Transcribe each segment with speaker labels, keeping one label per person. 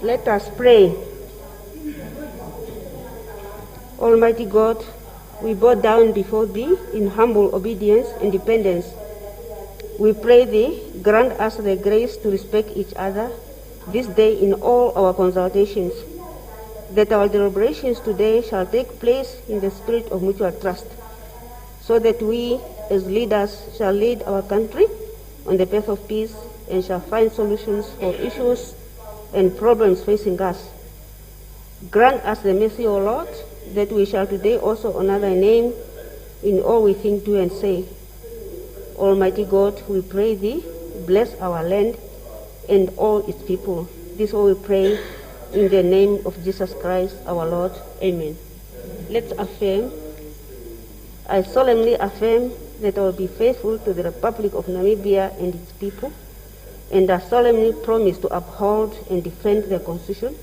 Speaker 1: Let us pray. Almighty God, we bow down before Thee in humble obedience and dependence. We pray Thee, grant us the grace to respect each other this day in all our consultations, that our deliberations today shall take place in the spirit of mutual trust, so that we, as leaders, shall lead our country on the path of peace and shall find solutions for issues and problems facing us. Grant us the mercy, O Lord, that we shall today also honor Thy name in all we think, do, and say. Almighty God, we pray Thee, bless our land and all its people. This all we pray in the name of Jesus Christ, our Lord. Amen. Let's affirm. I solemnly affirm that I will be faithful to the Republic of Namibia and its people, and I solemnly promise to uphold and defend the Constitution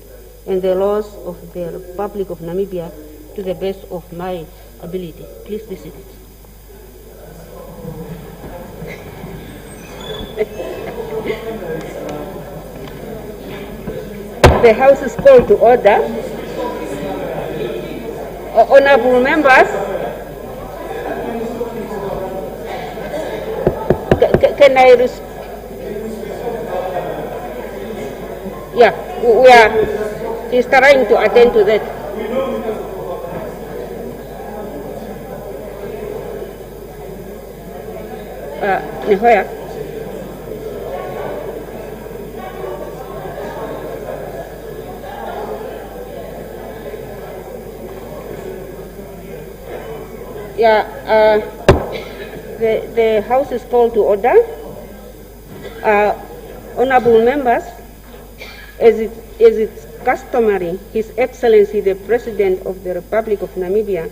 Speaker 1: and the laws of the Republic of Namibia to the best of my ability. Please be seated. The House is called to order. Honorable members, can I he's trying to attend to that. Nehoya. The House is called to order. Honorable members, as it's customary, His Excellency the President of the Republic of Namibia,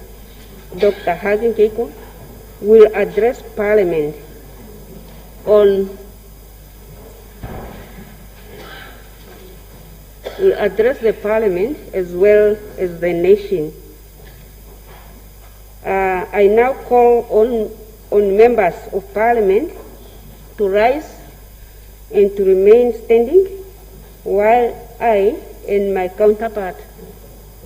Speaker 1: Dr. Hage Geingob, will address Parliament as well as the nation. I now call on members of Parliament to rise and to remain standing while I and my counterpart,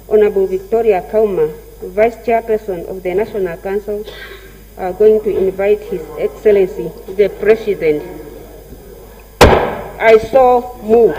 Speaker 1: Honorable Victoria Kauma, Vice Chairperson of the National Council, are going to invite His Excellency the President. I so move.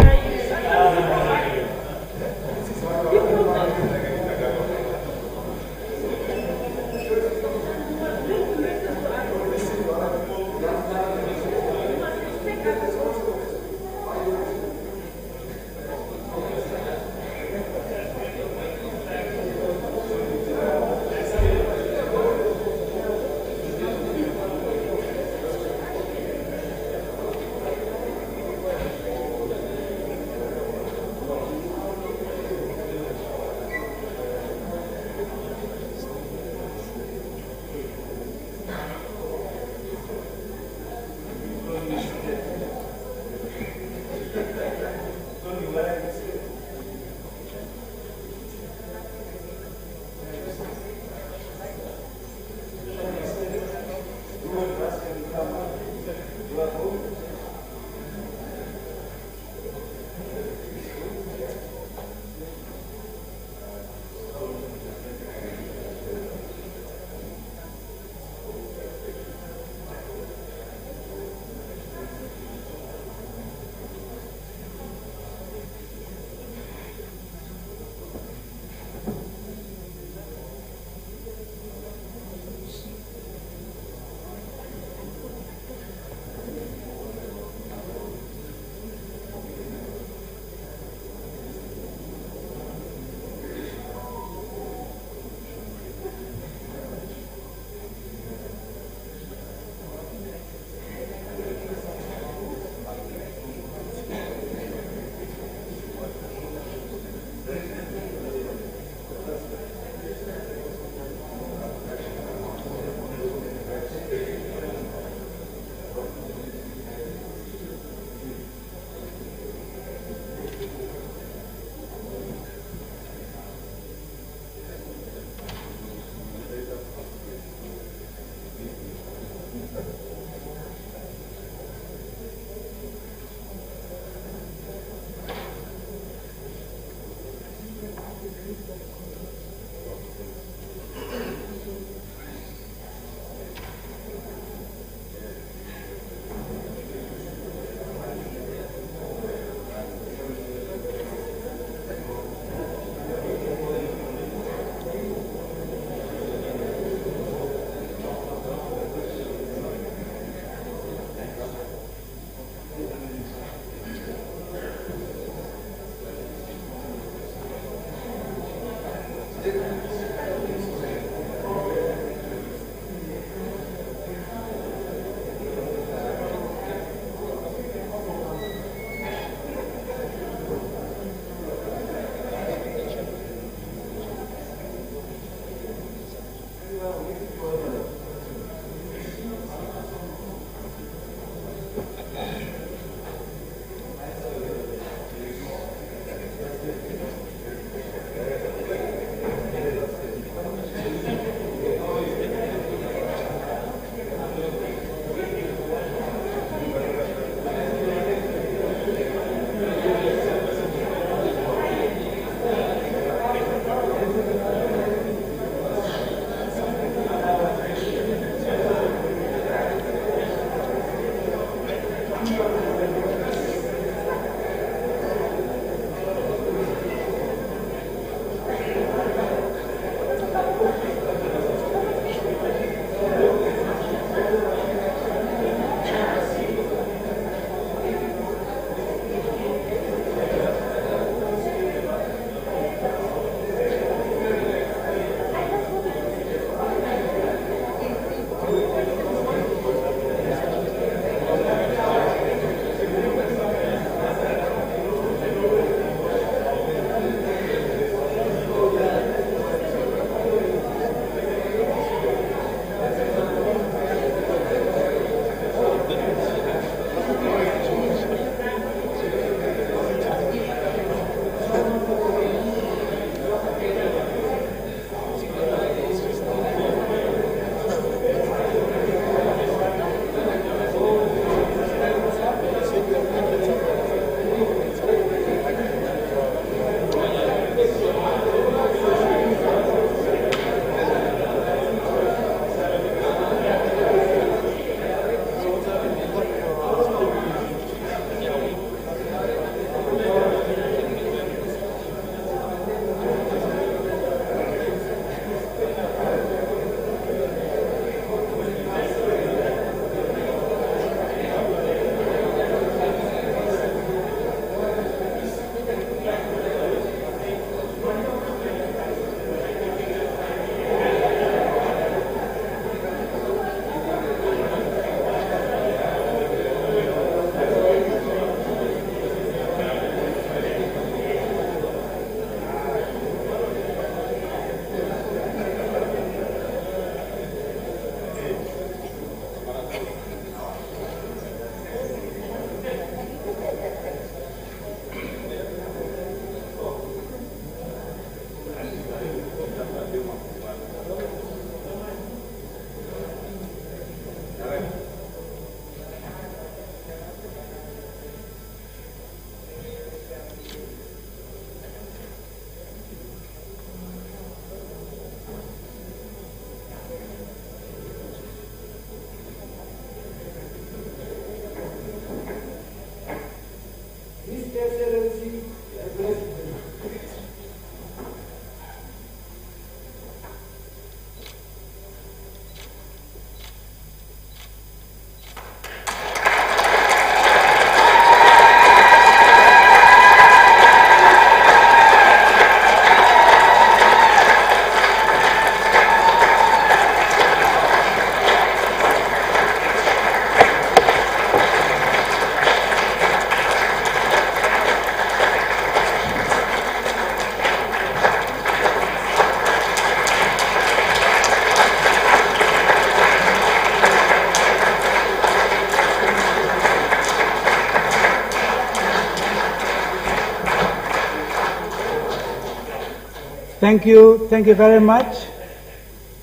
Speaker 2: Thank you very much.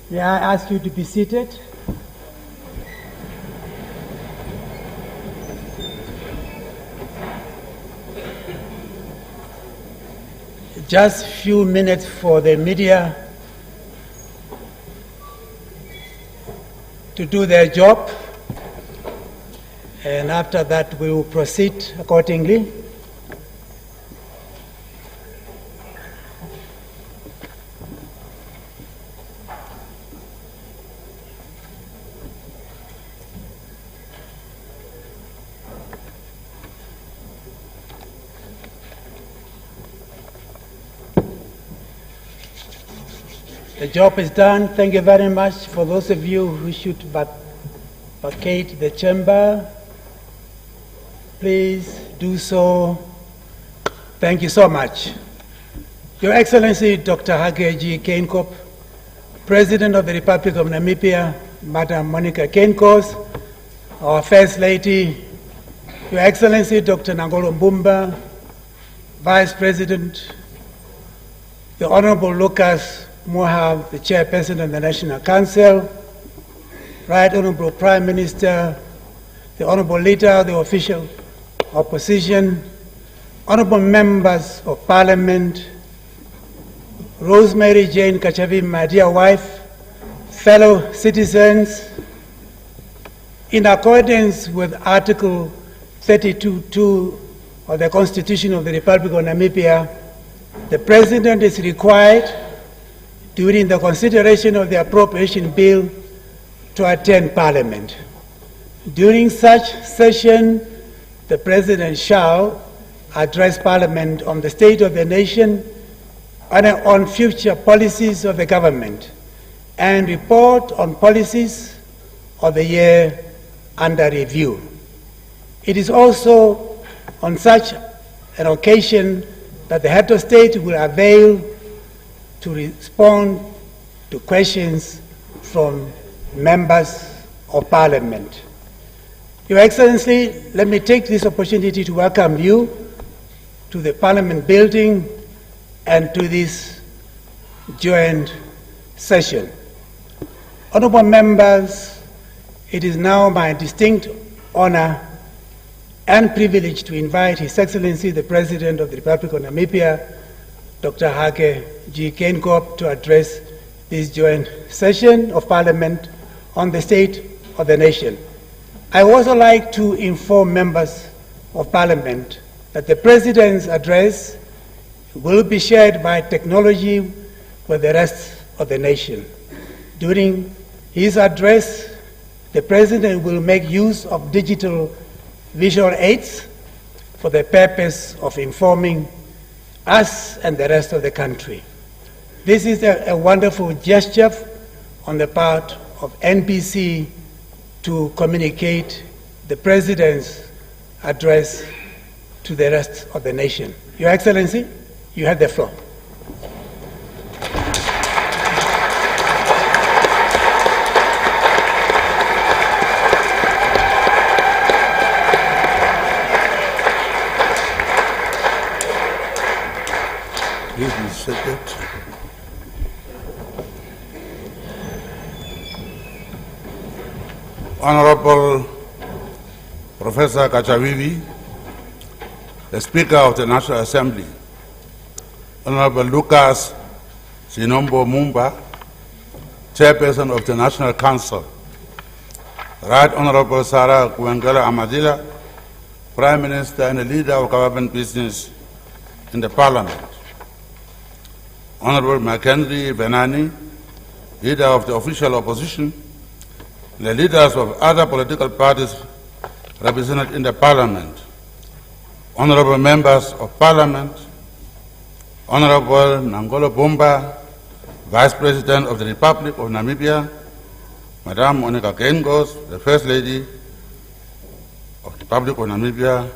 Speaker 2: May I ask you to be seated? Just a few minutes for the media to do their job, and after that we will proceed accordingly. The job is done. Thank you very much. For those of you who should vacate the chamber, please do so. Thank you so much. Your Excellency, Dr. Hage G. Keinkop, President of the Republic of Namibia, Madam Monica Kenkos, our First Lady, Your Excellency Dr. Nangolo Mbumba, Vice President, the Honorable Lucas Mohab, the Chairperson of the National Council, Right Honorable Prime Minister, the Honorable Leader of the Official Opposition, Honorable Members of Parliament, Rosemary Jane Kachavi, my dear wife, fellow citizens, in accordance with Article 32(2) of the Constitution of the Republic of Namibia, the President is required, during the consideration of the appropriation bill, to attend Parliament. During such session, the President shall address Parliament on the state of the nation and on future policies of the government, and report on policies of the year under review. It is also on such an occasion that the head of state will avail to respond to questions from members of Parliament. Your Excellency, let me take this opportunity to welcome you to the Parliament building and to this joint session. Honorable members, it is now my distinct honor and privilege to invite His Excellency the President of the Republic of Namibia, Dr. Hage G. Geingob, to address this joint session of Parliament on the state of the nation. I would also like to inform members of Parliament that the President's address will be shared by technology with the rest of the nation. During his address, the President will make use of digital visual aids for the purpose of informing us and the rest of the country. This is a wonderful gesture on the part of NBC to communicate the President's address to the rest of the nation. Your Excellency, you have the floor.
Speaker 3: Please be seated. Honorable Professor Kachavivi, the Speaker of the National Assembly, Honorable Lucas Sinombo Mumba, Chairperson of the National Council, Right Honorable Sarah Kuengela Amadila, Prime Minister and the Leader of Government Business in the Parliament, Honorable Mackenzie Venani, Leader of the Official Opposition, the leaders of other political parties represented in the Parliament, Honorable Members of Parliament, Honorable Nangolo Mbumba, Vice President of the Republic of Namibia, Madam Monica Kenkos, the First Lady of the Republic of Namibia,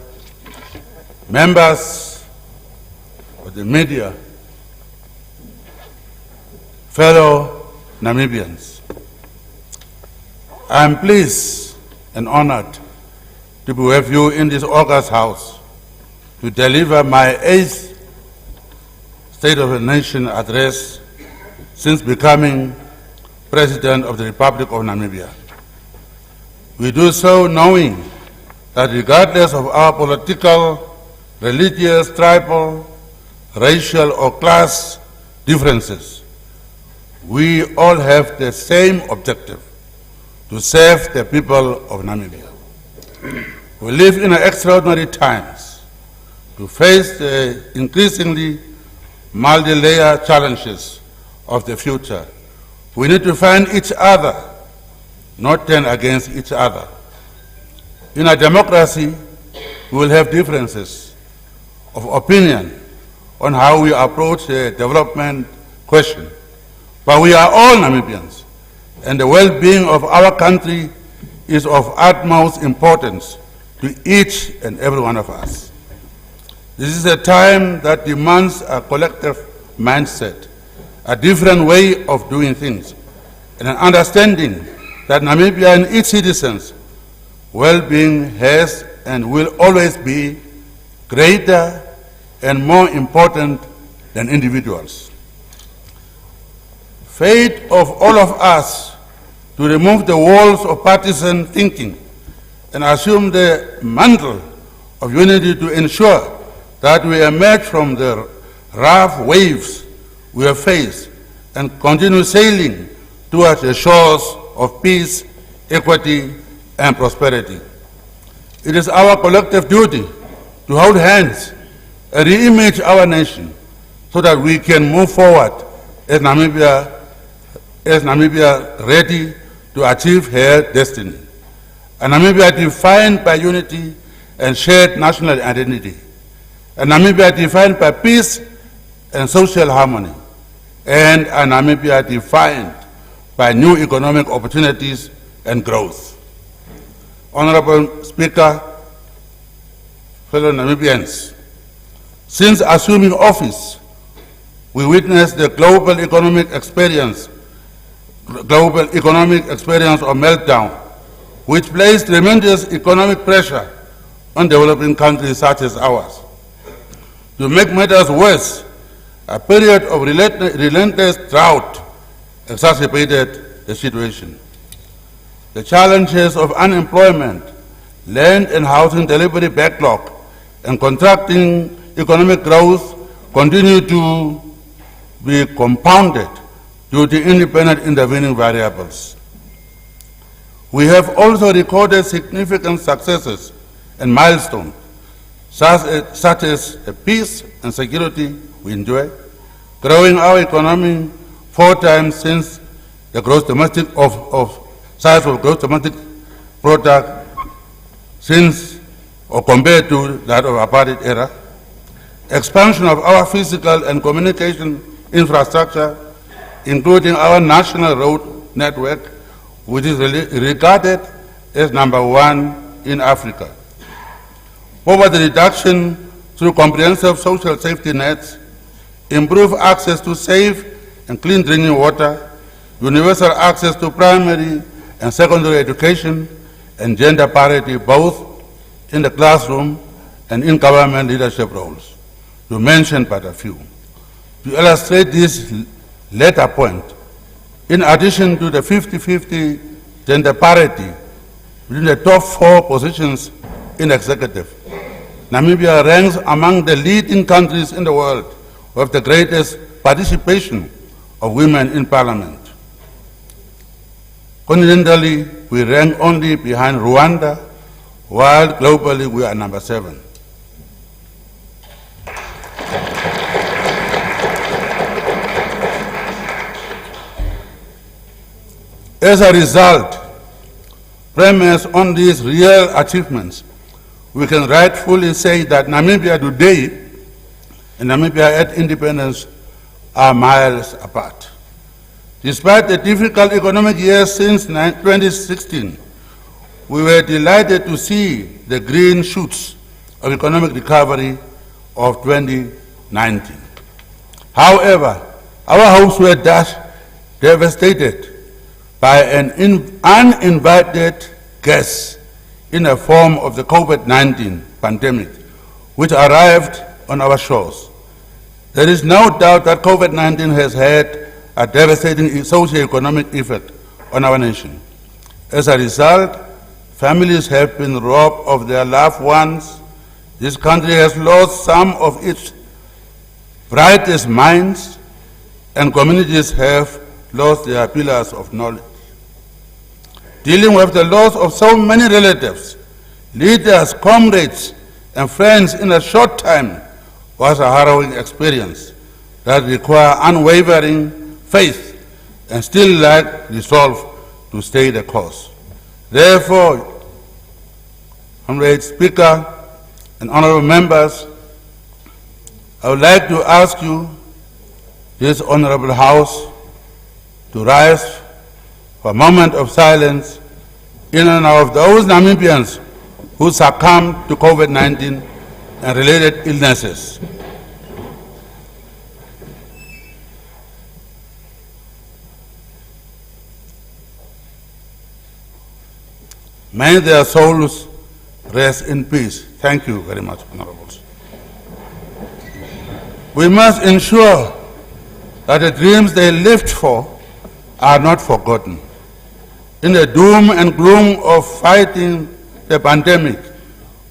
Speaker 3: members of the media, fellow Namibians. I am pleased and honored to be with you in this August House to deliver my 8th State of the Nation address since becoming President of the Republic of Namibia. We do so knowing that regardless of our political, religious, tribal, racial, or class differences, we all have the same objective: to serve the people of Namibia. We live in extraordinary times to face the increasingly multi-layered challenges of the future. We need to find each other, not turn against each other. In a democracy, we will have differences of opinion on how we approach the development question. But we are all Namibians, and the well-being of our country is of utmost importance to each and every one of us. This is a time that demands a collective mindset, a different way of doing things, and an understanding that Namibia and its citizens' well-being has and will always be greater and more important than individuals. Fate of all of us to remove the walls of partisan thinking and assume the mantle of unity to ensure that we emerge from the rough waves we have faced and continue sailing towards the shores of peace, equity, and prosperity. It is our collective duty to hold hands and re-image our nation so that we can move forward as Namibia ready to achieve her destiny. A Namibia defined by unity and shared national identity. A Namibia defined by peace and social harmony. And a Namibia defined by new economic opportunities and growth. Honorable Speaker, fellow Namibians, since assuming office, we witnessed the global economic experience of meltdown, which placed tremendous economic pressure on developing countries such as ours. To make matters worse, a period of relentless drought exacerbated the situation. The challenges of unemployment, land and housing delivery backlog, and contracting economic growth continue to be compounded due to independent intervening variables. We have also recorded significant successes and milestones, such as the peace and security we enjoy, growing our economy 4 times since the gross domestic size of gross domestic product since or compared to that of apartheid era, expansion of our physical and communication infrastructure, including our national road network, which is regarded as #1 in Africa. Poverty reduction through comprehensive social safety nets, improve access to safe and clean drinking water, universal access to primary and secondary education, and gender parity both in the classroom and in government leadership roles, to mention but a few. To illustrate this latter point, in addition to the 50-50 gender parity within the top 4 positions in executive, Namibia ranks among the leading countries in the world with the greatest participation of women in parliament. Continentally, we rank only behind Rwanda, while globally we are #7. As a result, premised on these real achievements, we can rightfully say that Namibia today and Namibia at independence are miles apart. Despite the difficult economic years since 2016, we were delighted to see the green shoots of economic recovery of 2019. However, our hopes were thus devastated by an uninvited guest in the form of the COVID-19 pandemic, which arrived on our shores. There is no doubt that COVID-19 has had a devastating socio-economic effect on our nation. As a result, families have been robbed of their loved ones. This country has lost some of its brightest minds, and communities have lost their pillars of knowledge. Dealing with the loss of so many relatives, leaders, comrades, and friends in a short time was a harrowing experience that required unwavering faith and still lack resolve to stay the course. Therefore, Honorable Speaker and honorable members, I would like to ask you, this honorable House, to rise for a moment of silence in honor of those Namibians who succumbed to COVID-19 and related illnesses. May their souls rest in peace. Thank you very much, Honorables. We must ensure that the dreams they lived for are not forgotten. In the doom and gloom of fighting the pandemic,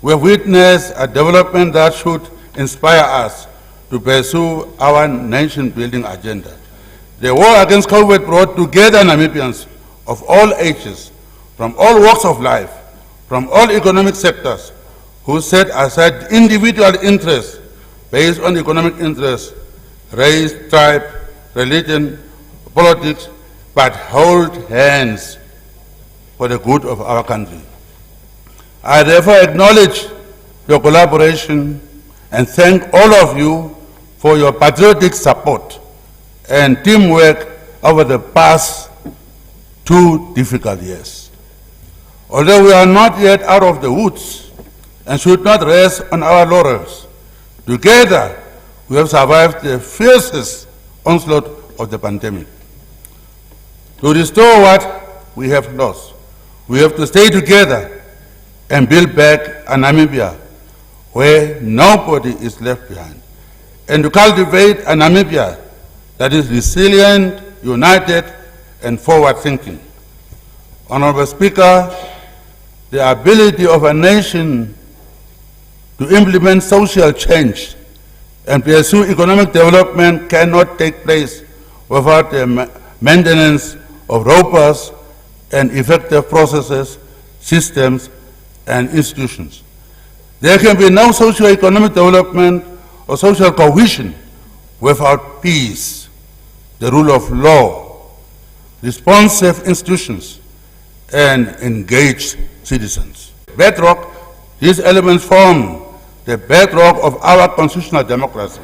Speaker 3: we have witnessed a development that should inspire us to pursue our nation-building agenda. The war against COVID brought together Namibians of all ages, from all walks of life, from all economic sectors, who set aside individual interests based on economic interests, race, tribe, religion, politics, but hold hands for the good of our country. I therefore acknowledge your collaboration and thank all of you for your patriotic support and teamwork over the past 2 difficult years. Although we are not yet out of the woods and should not rest on our laurels, together we have survived the fiercest onslaught of the pandemic. To restore what we have lost, we have to stay together and build back a Namibia where nobody is left behind, and to cultivate a Namibia that is resilient, united, and forward-thinking. Honorable Speaker, the ability of a nation to implement social change and pursue economic development cannot take place without the maintenance of robust and effective processes, systems, and institutions. There can be no socio-economic development or social cohesion without peace, the rule of law, responsive institutions, and engaged citizens. Bedrock, these elements form the bedrock of our constitutional democracy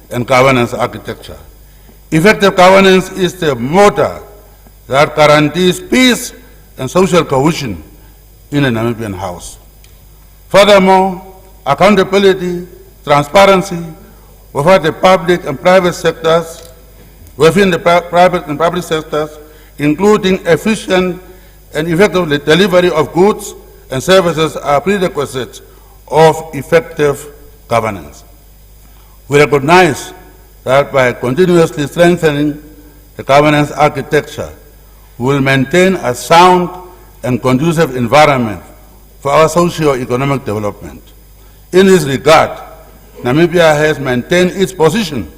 Speaker 3: and governance architecture. Effective governance is the motor that guarantees peace and social cohesion in a Namibian house. Furthermore, accountability, transparency within the public and private sectors, including efficient and effective delivery of goods and services, are prerequisites of effective governance. We recognize that by continuously strengthening the governance architecture, we will maintain a sound and conducive environment for our socio-economic development. In this regard, Namibia has maintained its position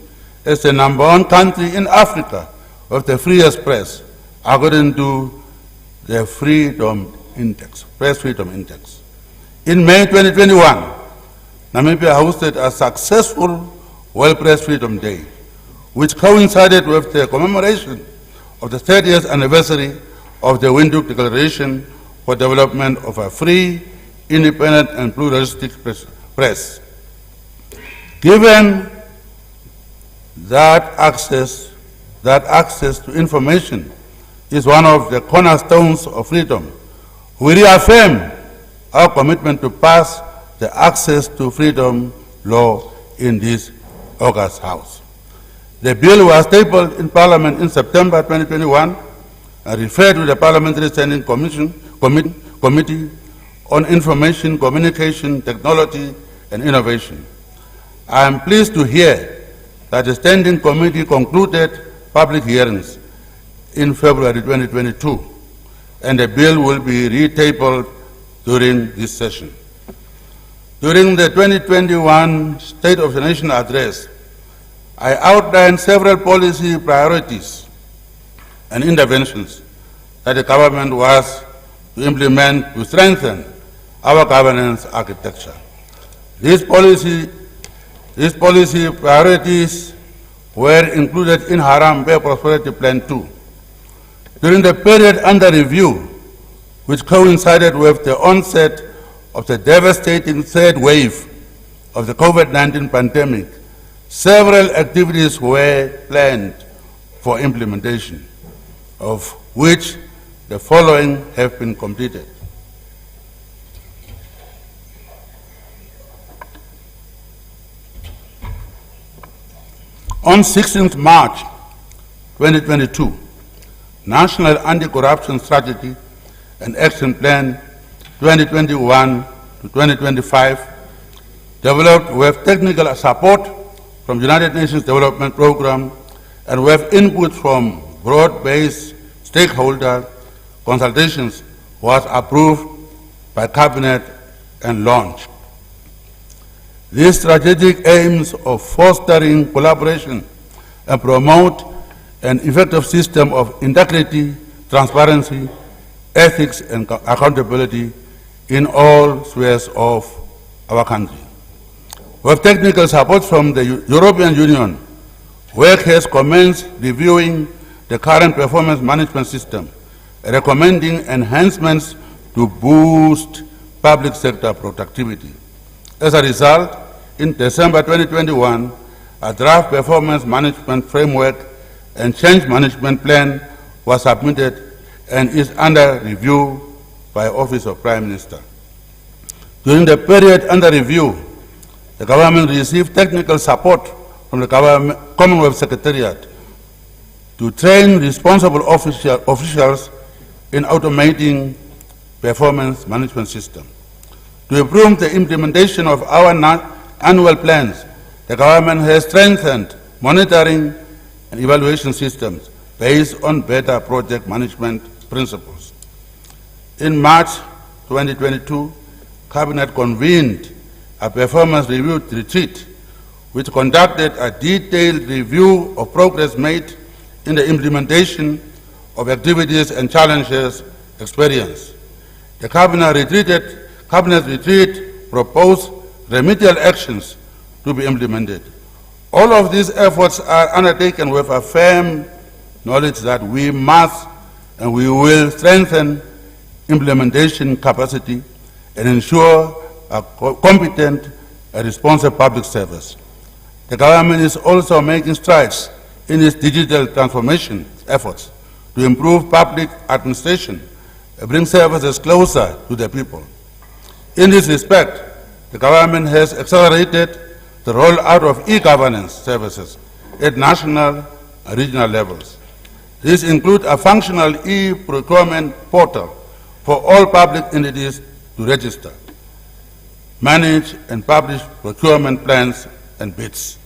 Speaker 3: as the #1 country in Africa with the freest press, according to the Freedom Index, Press Freedom Index. In May 2021, Namibia hosted a successful World Press Freedom Day, which coincided with the commemoration of the 30th anniversary of the Windhoek Declaration for Development of a Free, Independent, and Pluralistic Press. Given that access to information is one of the cornerstones of freedom, we reaffirm our commitment to pass the Access to Freedom law in this August House. The bill was tabled in Parliament in September 2021 and referred to the Parliamentary Standing Committee on Information, Communication, Technology, and Innovation. I am pleased to hear that the Standing Committee concluded public hearings in February 2022, and the bill will be retabled during this session. During the 2021 State of the Nation address, I outlined several policy priorities and interventions that the government was to implement to strengthen our governance architecture. These policy priorities were included in Harambee Prosperity Plan 2. During the period under review, which coincided with the onset of the devastating third wave of the COVID-19 pandemic, several activities were planned for implementation, of which the following have been completed. On 16th March 2022, National Anti-Corruption Strategy and Action Plan 2021 to 2025, developed with technical support from United Nations Development Program and with input from broad-based stakeholder consultations, was approved by Cabinet and launched. These strategic aims of fostering collaboration and promote an effective system of integrity, transparency, ethics, and accountability in all spheres of our country. With technical support from the European Union, work has commenced reviewing the current performance management system, recommending enhancements to boost public sector productivity. As a result, in December 2021, a draft performance management framework and change management plan was submitted and is under review by Office of Prime Minister. During the period under review, the government received technical support from the Commonwealth Secretariat to train responsible officials in automating performance management system. To improve the implementation of our annual plans, the government has strengthened monitoring and evaluation systems based on better project management principles. In March 2022, Cabinet convened a performance review retreat, which conducted a detailed review of progress made in the implementation of activities and challenges experienced. The Cabinet retreat proposed remedial actions to be implemented. All of these efforts are undertaken with a firm knowledge that we must and we will strengthen implementation capacity and ensure a competent and responsive public service. The government is also making strides in its digital transformation efforts to improve public administration and bring services closer to the people. In this respect, the government has accelerated the rollout of e-governance services at national and regional levels. These include a functional e-procurement portal for all public entities to register, manage and publish procurement plans and bids.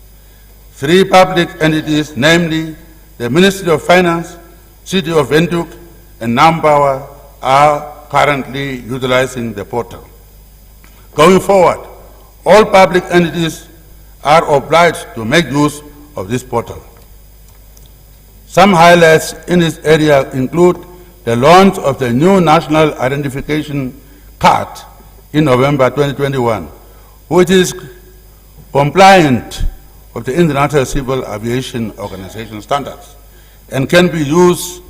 Speaker 3: 3 public entities, namely the Ministry of Finance, City of Windhoek, and Nampower, are currently utilizing the portal. Going forward, all public entities are obliged to make use of this portal. Some highlights in this area include the launch of the new National Identification Card in November 2021, which is compliant with the International Civil Aviation Organization standards and can be used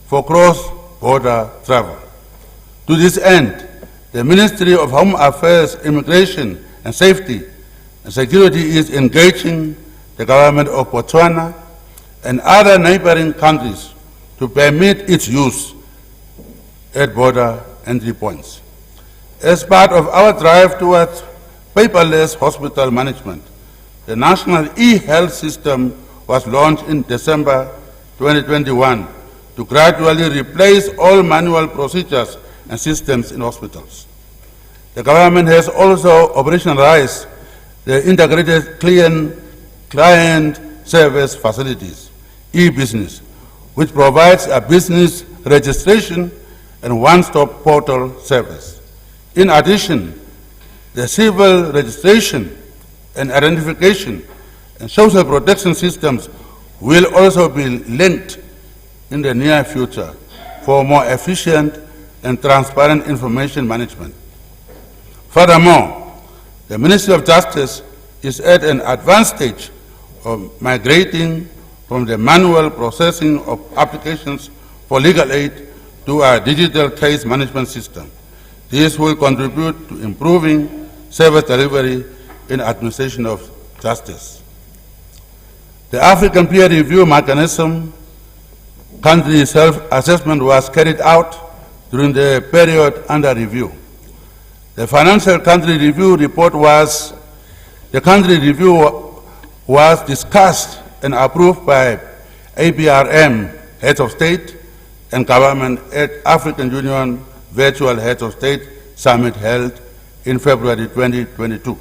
Speaker 3: for cross-border travel. To this end, the Ministry of Home Affairs, Immigration and Safety and Security is engaging the government of Botswana and other neighboring countries to permit its use at border entry points. As part of our drive towards paperless hospital management, the National e-Health System was launched in December 2021 to gradually replace all manual procedures and systems in hospitals. The government has also operationalized the integrated client service facilities, e-business, which provides a business registration and one-stop portal service. In addition, the civil registration and identification and social protection systems will also be linked in the near future for more efficient and transparent information management. Furthermore, the Ministry of Justice is at an advanced stage of migrating from the manual processing of applications for legal aid to a digital case management system. This will contribute to improving service delivery in administration of justice. The African peer review mechanism country self-assessment was carried out during the period under review. The financial country review report was discussed and approved by APRM heads of state and government at African Union Virtual Heads of State summit held in February 2022.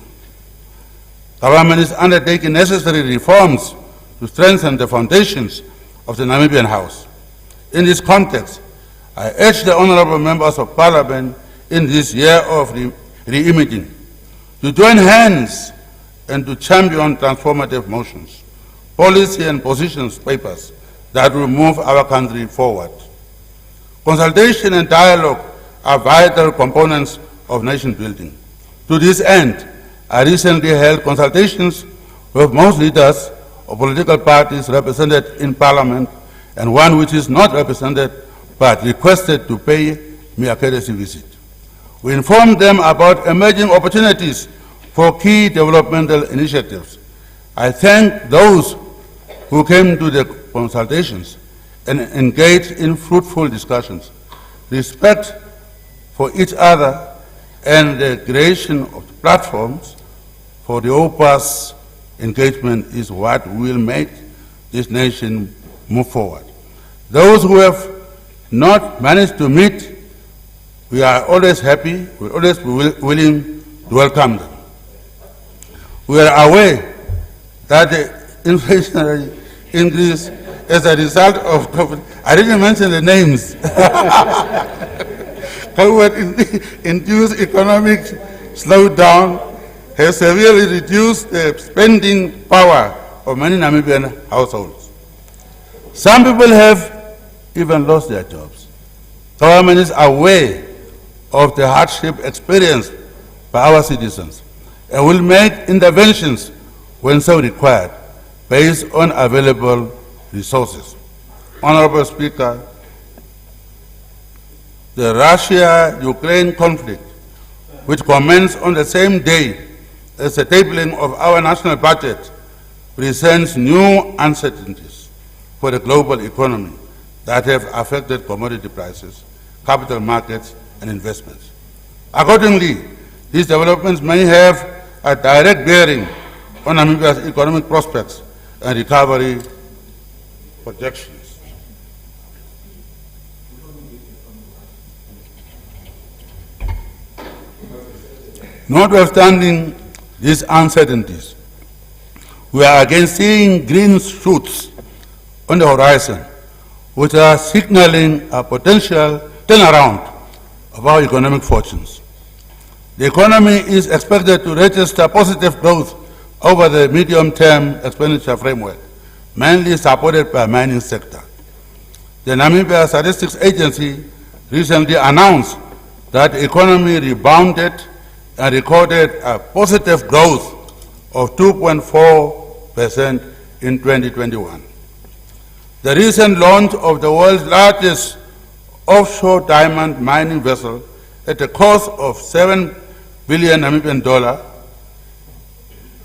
Speaker 3: Government is undertaking necessary reforms to strengthen the foundations of the Namibian House. In this context, I urge the honorable members of Parliament in this year of re-imaging to join hands and to champion transformative motions, policy and positions papers that will move our country forward. Consultation and dialogue are vital components of nation building. To this end, I recently held consultations with most leaders of political parties represented in Parliament and one which is not represented but requested to pay me a courtesy visit. We informed them about emerging opportunities for key developmental initiatives. I thank those who came to the consultations and engaged in fruitful discussions. Respect for each other and the creation of platforms for the OPA's engagement is what will make this nation move forward. Those who have not managed to meet, we are always happy, we will always be willing to welcome them. We are aware that the inflationary increase as a result of COVID, I didn't mention the names, COVID-induced economic slowdown has severely reduced the spending power of many Namibian households. Some people have even lost their jobs. Government is aware of the hardship experienced by our citizens and will make interventions when so required based on available resources. Honorable Speaker, the Russia-Ukraine conflict, which commenced on the same day as the tabling of our national budget, presents new uncertainties for the global economy that have affected commodity prices, capital markets, and investments. Accordingly, these developments may have a direct bearing on Namibia's economic prospects and recovery projections. Notwithstanding these uncertainties, we are again seeing green shoots on the horizon, which are signaling a potential turnaround of our economic fortunes. The economy is expected to register positive growth over the medium-term expenditure framework, mainly supported by the mining sector. The Namibia Statistics Agency recently announced that the economy rebounded and recorded a positive growth of 2.4% in 2021. The recent launch of the world's largest offshore diamond mining vessel at a cost of $7 billion Namibian dollar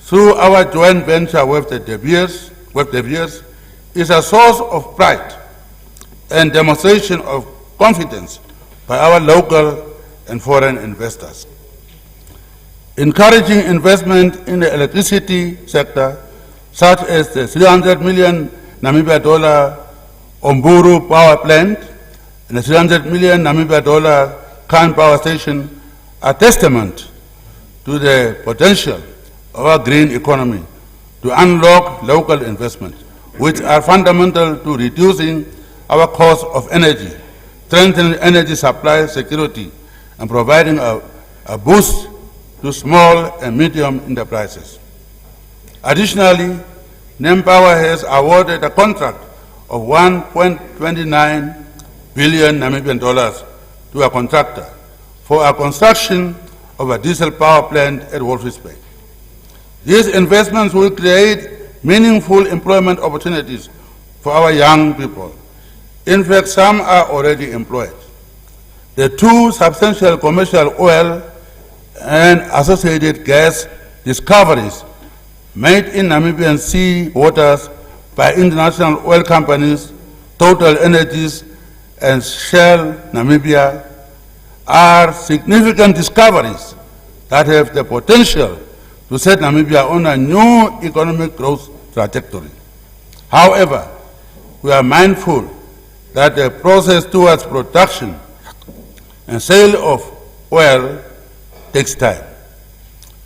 Speaker 3: through our joint venture with the De Beers is a source of pride and demonstration of confidence by our local and foreign investors. Encouraging investment in the electricity sector, such as the $300 million Namibia dollar Omburu power plant and the $300 million Namibia dollar Khan power station, are testament to the potential of our green economy to unlock local investment, which are fundamental to reducing our cost of energy, strengthening energy supply security, and providing a boost to small and medium enterprises. Additionally, NemPower has awarded a contract of $1.29 billion Namibian dollars to a contractor for a construction of a diesel power plant at Walvis Bay. These investments will create meaningful employment opportunities for our young people. In fact, some are already employed. The two substantial commercial oil and associated gas discoveries made in Namibian sea waters by international oil companies, Total Energies and Shell Namibia, are significant discoveries that have the potential to set Namibia on a new economic growth trajectory. However, we are mindful that the process towards production and sale of oil takes time.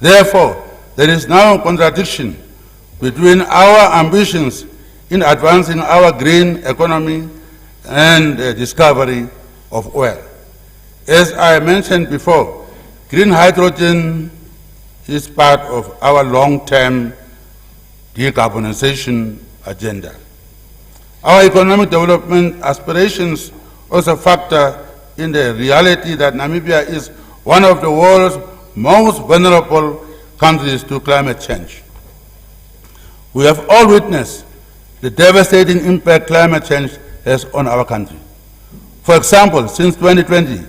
Speaker 3: Therefore, there is now a contradiction between our ambitions in advancing our green economy and the discovery of oil. As I mentioned before, green hydrogen is part of our long-term decarbonization agenda. Our economic development aspirations also factor in the reality that Namibia is one of the world's most vulnerable countries to climate change. We have all witnessed the devastating impact climate change has on our country. For example, since 2020,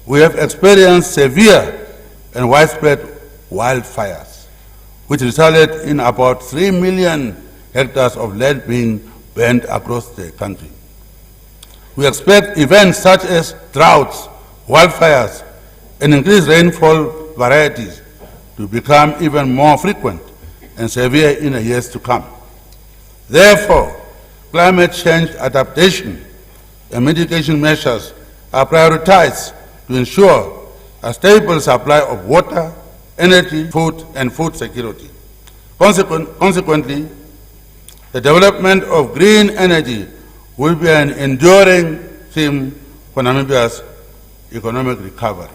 Speaker 3: we have experienced severe and widespread wildfires, which resulted in about 3 million hectares of land being burned across the country. We expect events such as droughts, wildfires, and increased rainfall varieties to become even more frequent and severe in the years to come. Therefore, climate change adaptation and mitigation measures are prioritized to ensure a stable supply of water, energy, food, and food security. Consequently, the development of green energy will be an enduring theme for Namibia's economic recovery.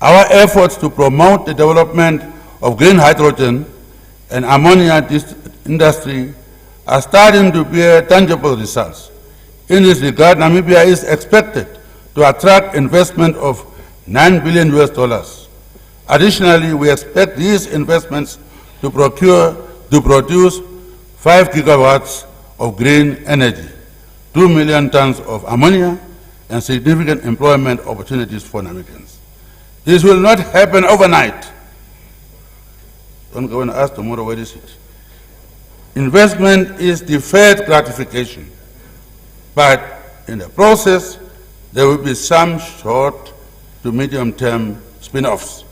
Speaker 3: Our efforts to promote the development of green hydrogen and ammonia industry are starting to bear tangible results. In this regard, Namibia is expected to attract investment of $9 billion. Additionally, we expect these investments to produce 5 gigawatts of green energy, 2 million tons of ammonia, and significant employment opportunities for Namibians. This will not happen overnight. Don't go and ask tomorrow where is it. Investment is deferred gratification, but in the process, there will be some short to medium-term spin-offs,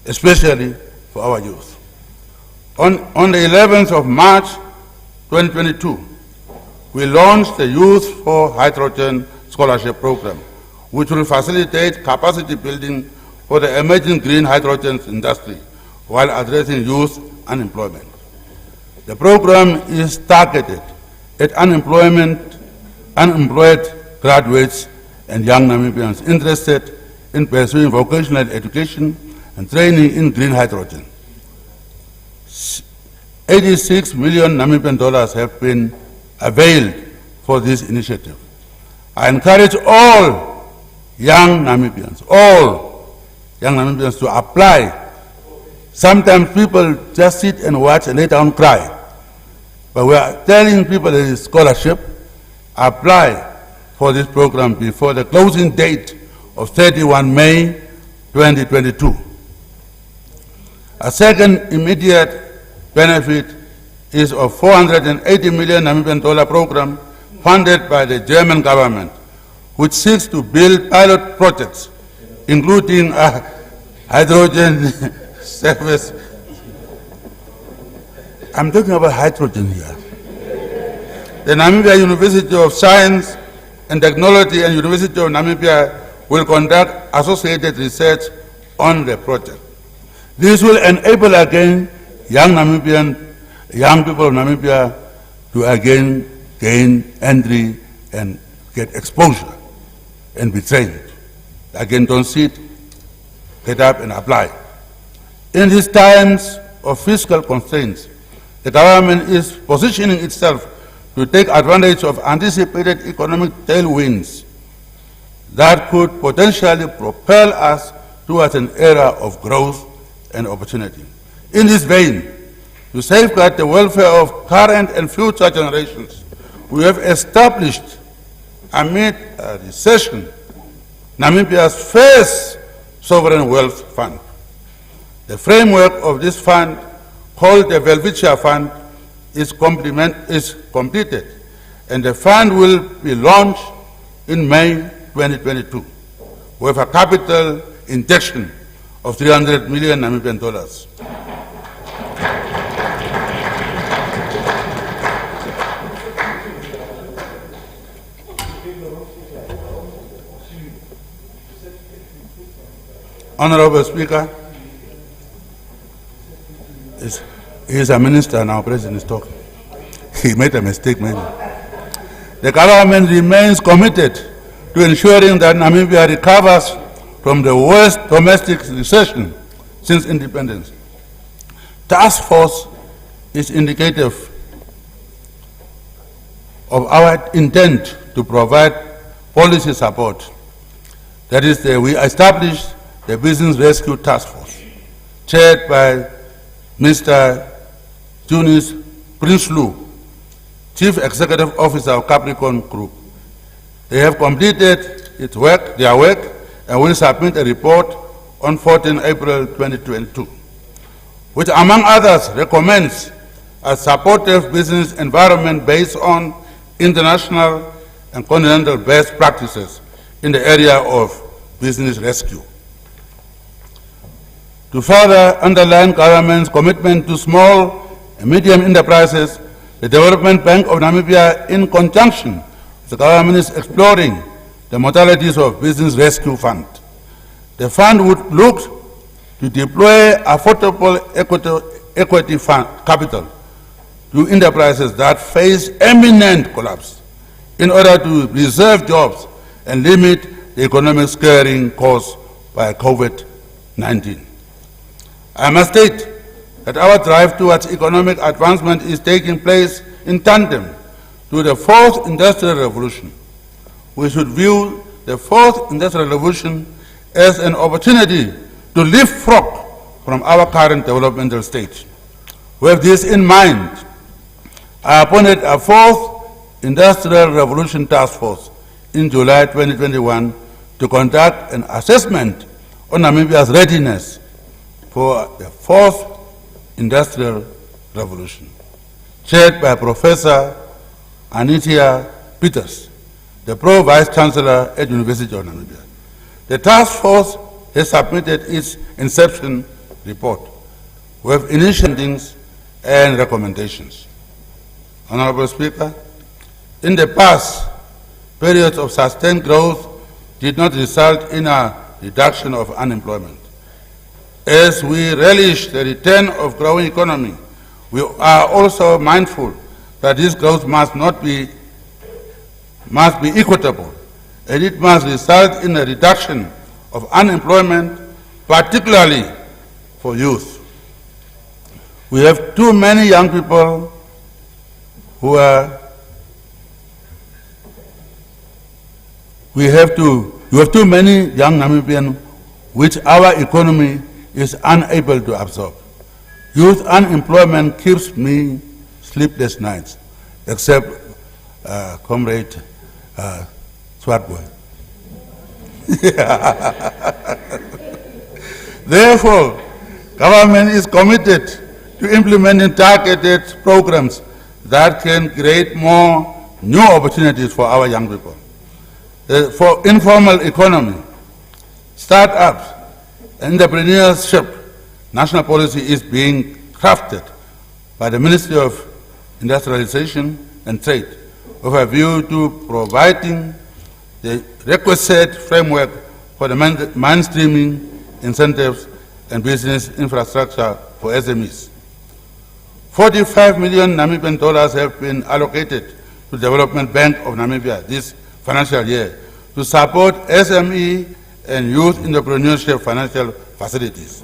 Speaker 3: especially for our youth. On the 11th of March 2022, we launched the Youth for Hydrogen Scholarship Program, which will facilitate capacity building for the emerging green hydrogen industry while addressing youth unemployment. The program is targeted at unemployed graduates and young Namibians interested in pursuing vocational education and training in green hydrogen. 86 million Namibian dollars have been availed for this initiative. I encourage all young Namibians to apply. Sometimes people just sit and watch and later on cry. But we are telling people there is scholarship, apply for this program before the closing date of 31 May 2022. A second immediate benefit is a 480 million Namibian dollar program funded by the German government, which seeks to build pilot projects, including a hydrogen service. I'm talking about hydrogen here. The Namibia University of Science and Technology and University of Namibia will conduct associated research on the project. This will enable again young people of Namibia to again gain entry and get exposure and be trained. Again, don't sit, get up and apply. In these times of fiscal constraints, the government is positioning itself to take advantage of anticipated economic tailwinds that could potentially propel us towards an era of growth and opportunity. In this vein, to safeguard the welfare of current and future generations, we have established, amid a recession, Namibia's first sovereign wealth fund. The framework of this fund, called the Welwitschia Fund, is completed, and the fund will be launched in May 2022 with a capital injection of 300 million Namibian dollars. Honorable Speaker, he is a minister now, President is talking. He made a mistake maybe. The government remains committed to ensuring that Namibia recovers from the worst domestic recession since independence. Task Force is indicative of our intent to provide policy support. That is, we established the Business Rescue Task Force, chaired by Mr. Tunis Prinsloo, Chief Executive Officer of Capricorn Group. They have completed their work, and will submit a report on 14 April 2022, which among others recommends a supportive business environment based on international and continental best practices in the area of business rescue. To further underline government's commitment to small and medium enterprises, the Development Bank of Namibia, in conjunction with the government, is exploring the modalities of Business Rescue Fund. The fund would look to deploy affordable equity fund capital to enterprises that face imminent collapse in order to preserve jobs and limit the economic scaring caused by COVID-19. I must state that our drive towards economic advancement is taking place in tandem to the fourth industrial revolution. We should view the fourth industrial revolution as an opportunity to leapfrog from our current developmental stage. With this in mind, I appointed a fourth industrial revolution task force in July 2021 to conduct an assessment on Namibia's readiness for the fourth industrial revolution, chaired by Professor Anitia Peters, the Pro-Vice Chancellor at University of Namibia. The task force has submitted its inception report with initiatives and recommendations. Honorable Speaker, in the past, periods of sustained growth did not result in a reduction of unemployment. As we relish the return of growing economy, we are also mindful that this growth must be equitable, and it must result in a reduction of unemployment, particularly for youth. We have too many young people who you have too many young Namibians which our economy is unable to absorb. Youth unemployment keeps me sleepless nights, except Comrade Swartboy. Therefore, government is committed to implementing targeted programs that can create more new opportunities for our young people. For informal economy, startups, entrepreneurship, national policy is being crafted by the Ministry of Industrialization and Trade with a view to providing the requisite framework for the mainstreaming incentives and business infrastructure for SMEs. 45 million Namibian dollars have been allocated to the Development Bank of Namibia this financial year to support SME and youth entrepreneurship financial facilities.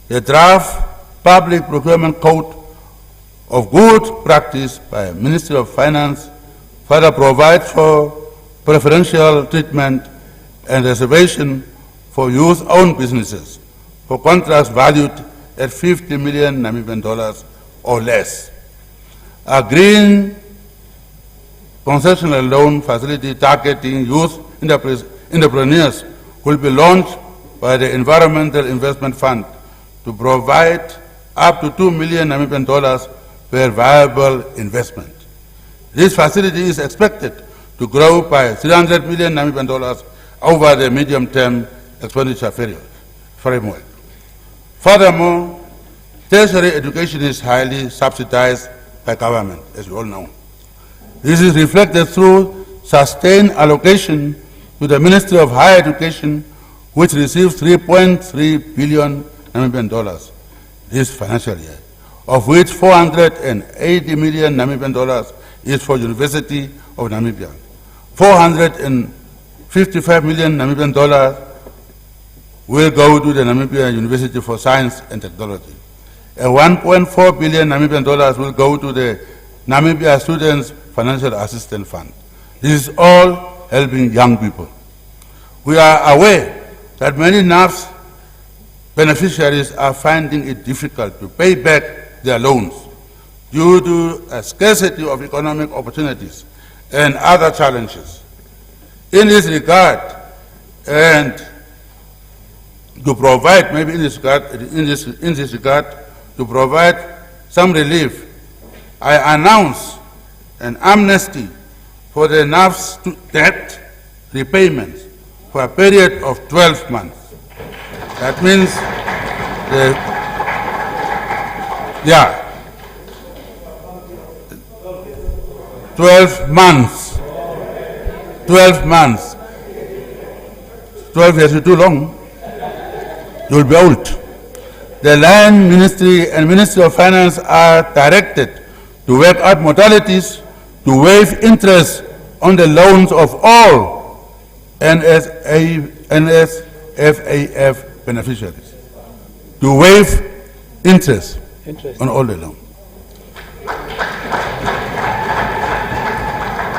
Speaker 3: The draft Public Procurement Code of Good Practice by Ministry of Finance further provides for preferential treatment and reservation for youth-owned businesses for contracts valued at 50 million Namibian dollars or less. A green concessional loan facility targeting youth entrepreneurs will be launched by the Environmental Investment Fund to provide up to 2 million Namibian dollars per viable investment. This facility is expected to grow by 300 million Namibian dollars over the medium-term expenditure framework. Furthermore, tertiary education is highly subsidized by government, as you all know. This is reflected through sustained allocation to the Ministry of Higher Education, which received 3.3 billion Namibian dollars this financial year, of which 480 million Namibian dollars is for University of Namibia. 455 million Namibian dollars will go to the Namibia University for Science and Technology. And 1.4 billion Namibian dollars will go to the Namibia Students Financial Assistance Fund. This is all helping young people. We are aware that many NAF's beneficiaries are finding it difficult to pay back their loans due to a scarcity of economic opportunities and other challenges. In this regard, and to provide, maybe in this regard, to provide some relief, I announce an amnesty for the NAF's debt repayments for a period of 12 months. That means, 12 months. 12 months. 12 years is too long. You'll be old. The Land Ministry and Ministry of Finance are directed to work out modalities to waive interest on the loans of all NSFAF beneficiaries. To waive interest on all the loans.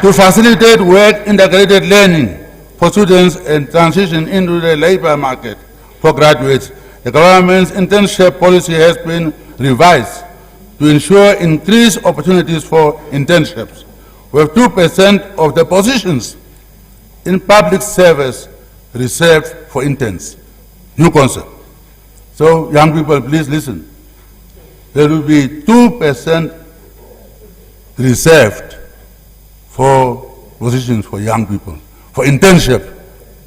Speaker 3: To facilitate work integrated learning for students and transition into the labor market for graduates, the government's internship policy has been revised to ensure increased opportunities for internships, with 2% of the positions in public service reserved for interns. New concept. So, young people, please listen. There will be 2% reserved for positions for young people, for internship,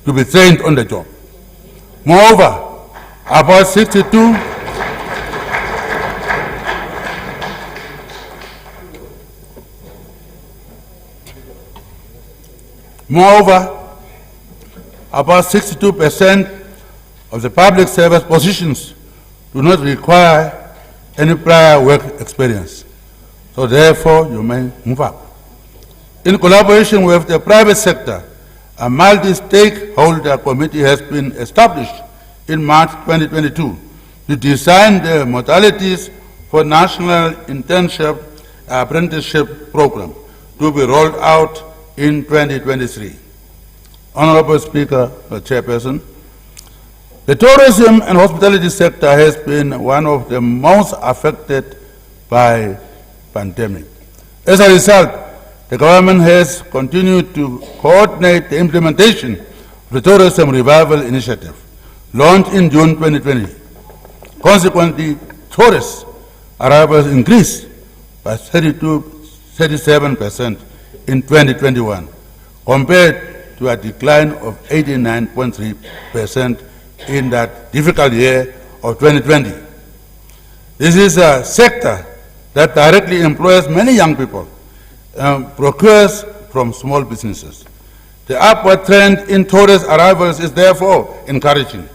Speaker 3: to be trained on the job. Moreover, about 62 about 62% of the public service positions do not require any prior work experience. So therefore, you may move up. In collaboration with the private sector, a multi-stakeholder committee has been established in March 2022 to design the modalities for national internship apprenticeship program to be rolled out in 2023. Honorable Speaker, Chairperson, the tourism and hospitality sector has been one of the most affected by pandemic. As a result, the government has continued to coordinate the implementation of the Tourism Revival Initiative, launched in June 2020. Consequently, tourist arrivals increased by 37% in 2021, compared to a decline of 89.3% in that difficult year of 2020. This is a sector that directly employs many young people and procures from small businesses. The upward trend in tourist arrivals is therefore encouraging.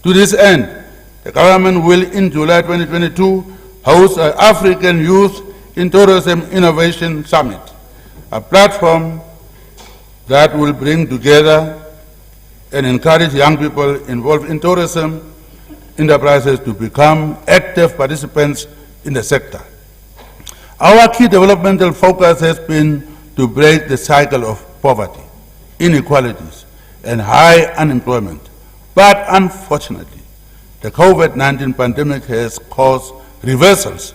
Speaker 3: To this end, the government will in July 2022 host an African Youth in Tourism Innovation Summit, a platform that will bring together and encourage young people involved in tourism enterprises to become active participants in the sector. Our key developmental focus has been to break the cycle of poverty, inequalities, and high unemployment. But unfortunately, the COVID-19 pandemic has caused reversals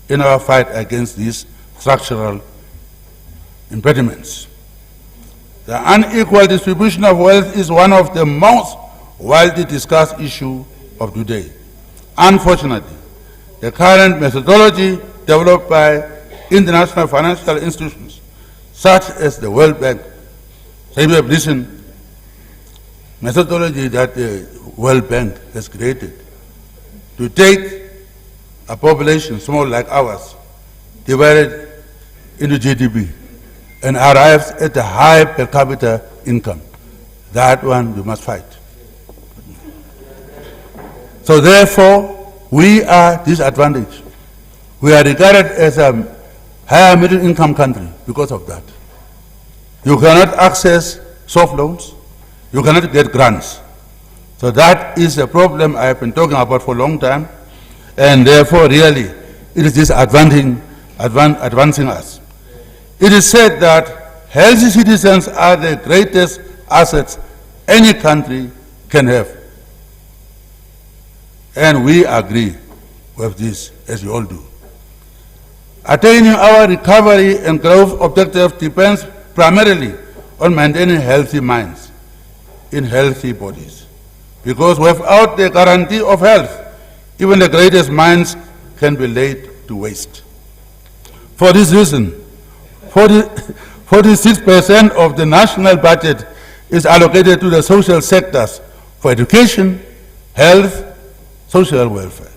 Speaker 3: in our fight against these structural impediments. The unequal distribution of wealth is one of the most widely discussed issues of today. Unfortunately, the current methodology developed by international financial institutions, such as the World Bank, methodology that the World Bank has created to take a population small like ours, divided into GDP, and arrives at a high per capita income. That one we must fight. So therefore, we are disadvantaged. We are regarded as a higher middle income country because of that. You cannot access soft loans. You cannot get grants. So that is a problem I have been talking about for a long time, and therefore really it is disadvantaging advancing us. It is said that healthy citizens are the greatest assets any country can have. And we agree with this, as you all do. Attaining our recovery and growth objective depends primarily on maintaining healthy minds in healthy bodies. Because without the guarantee of health, even the greatest minds can be laid to waste. For this reason, 46% of the national budget is allocated to the social sectors for education, health, social welfare.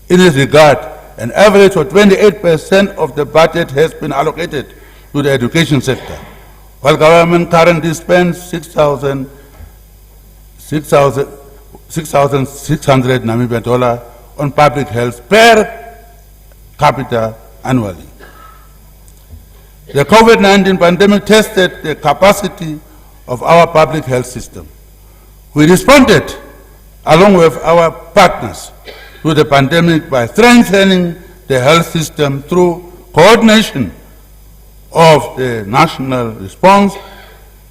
Speaker 3: In this regard, an average of 28% of the budget has been allocated to the education sector, while government currently spends 6,600 Namibian dollar on public health per capita annually. The COVID-19 pandemic tested the capacity of our public health system. We responded, along with our partners, to the pandemic by strengthening the health system through coordination of the national response,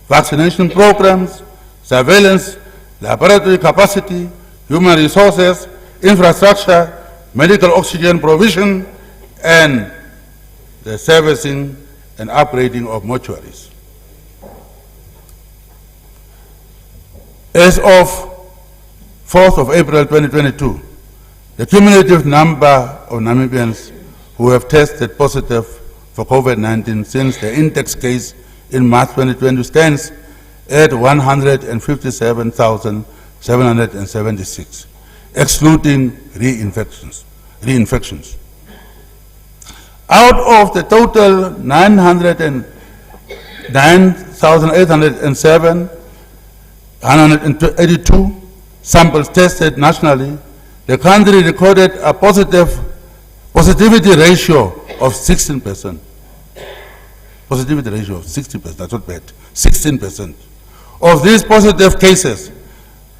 Speaker 3: vaccination programs, surveillance, laboratory capacity, human resources, infrastructure, medical oxygen provision, and the servicing and upgrading of mortuaries. As of 4th of April 2022, the cumulative number of Namibians who have tested positive for COVID-19 since the index case in March 2020 stands at 157,776, excluding reinfections. Out of the total 909,882 samples tested nationally, the country recorded a positivity ratio of 16%. Positivity ratio of 60%, that's not bad, 16%. Of these positive cases,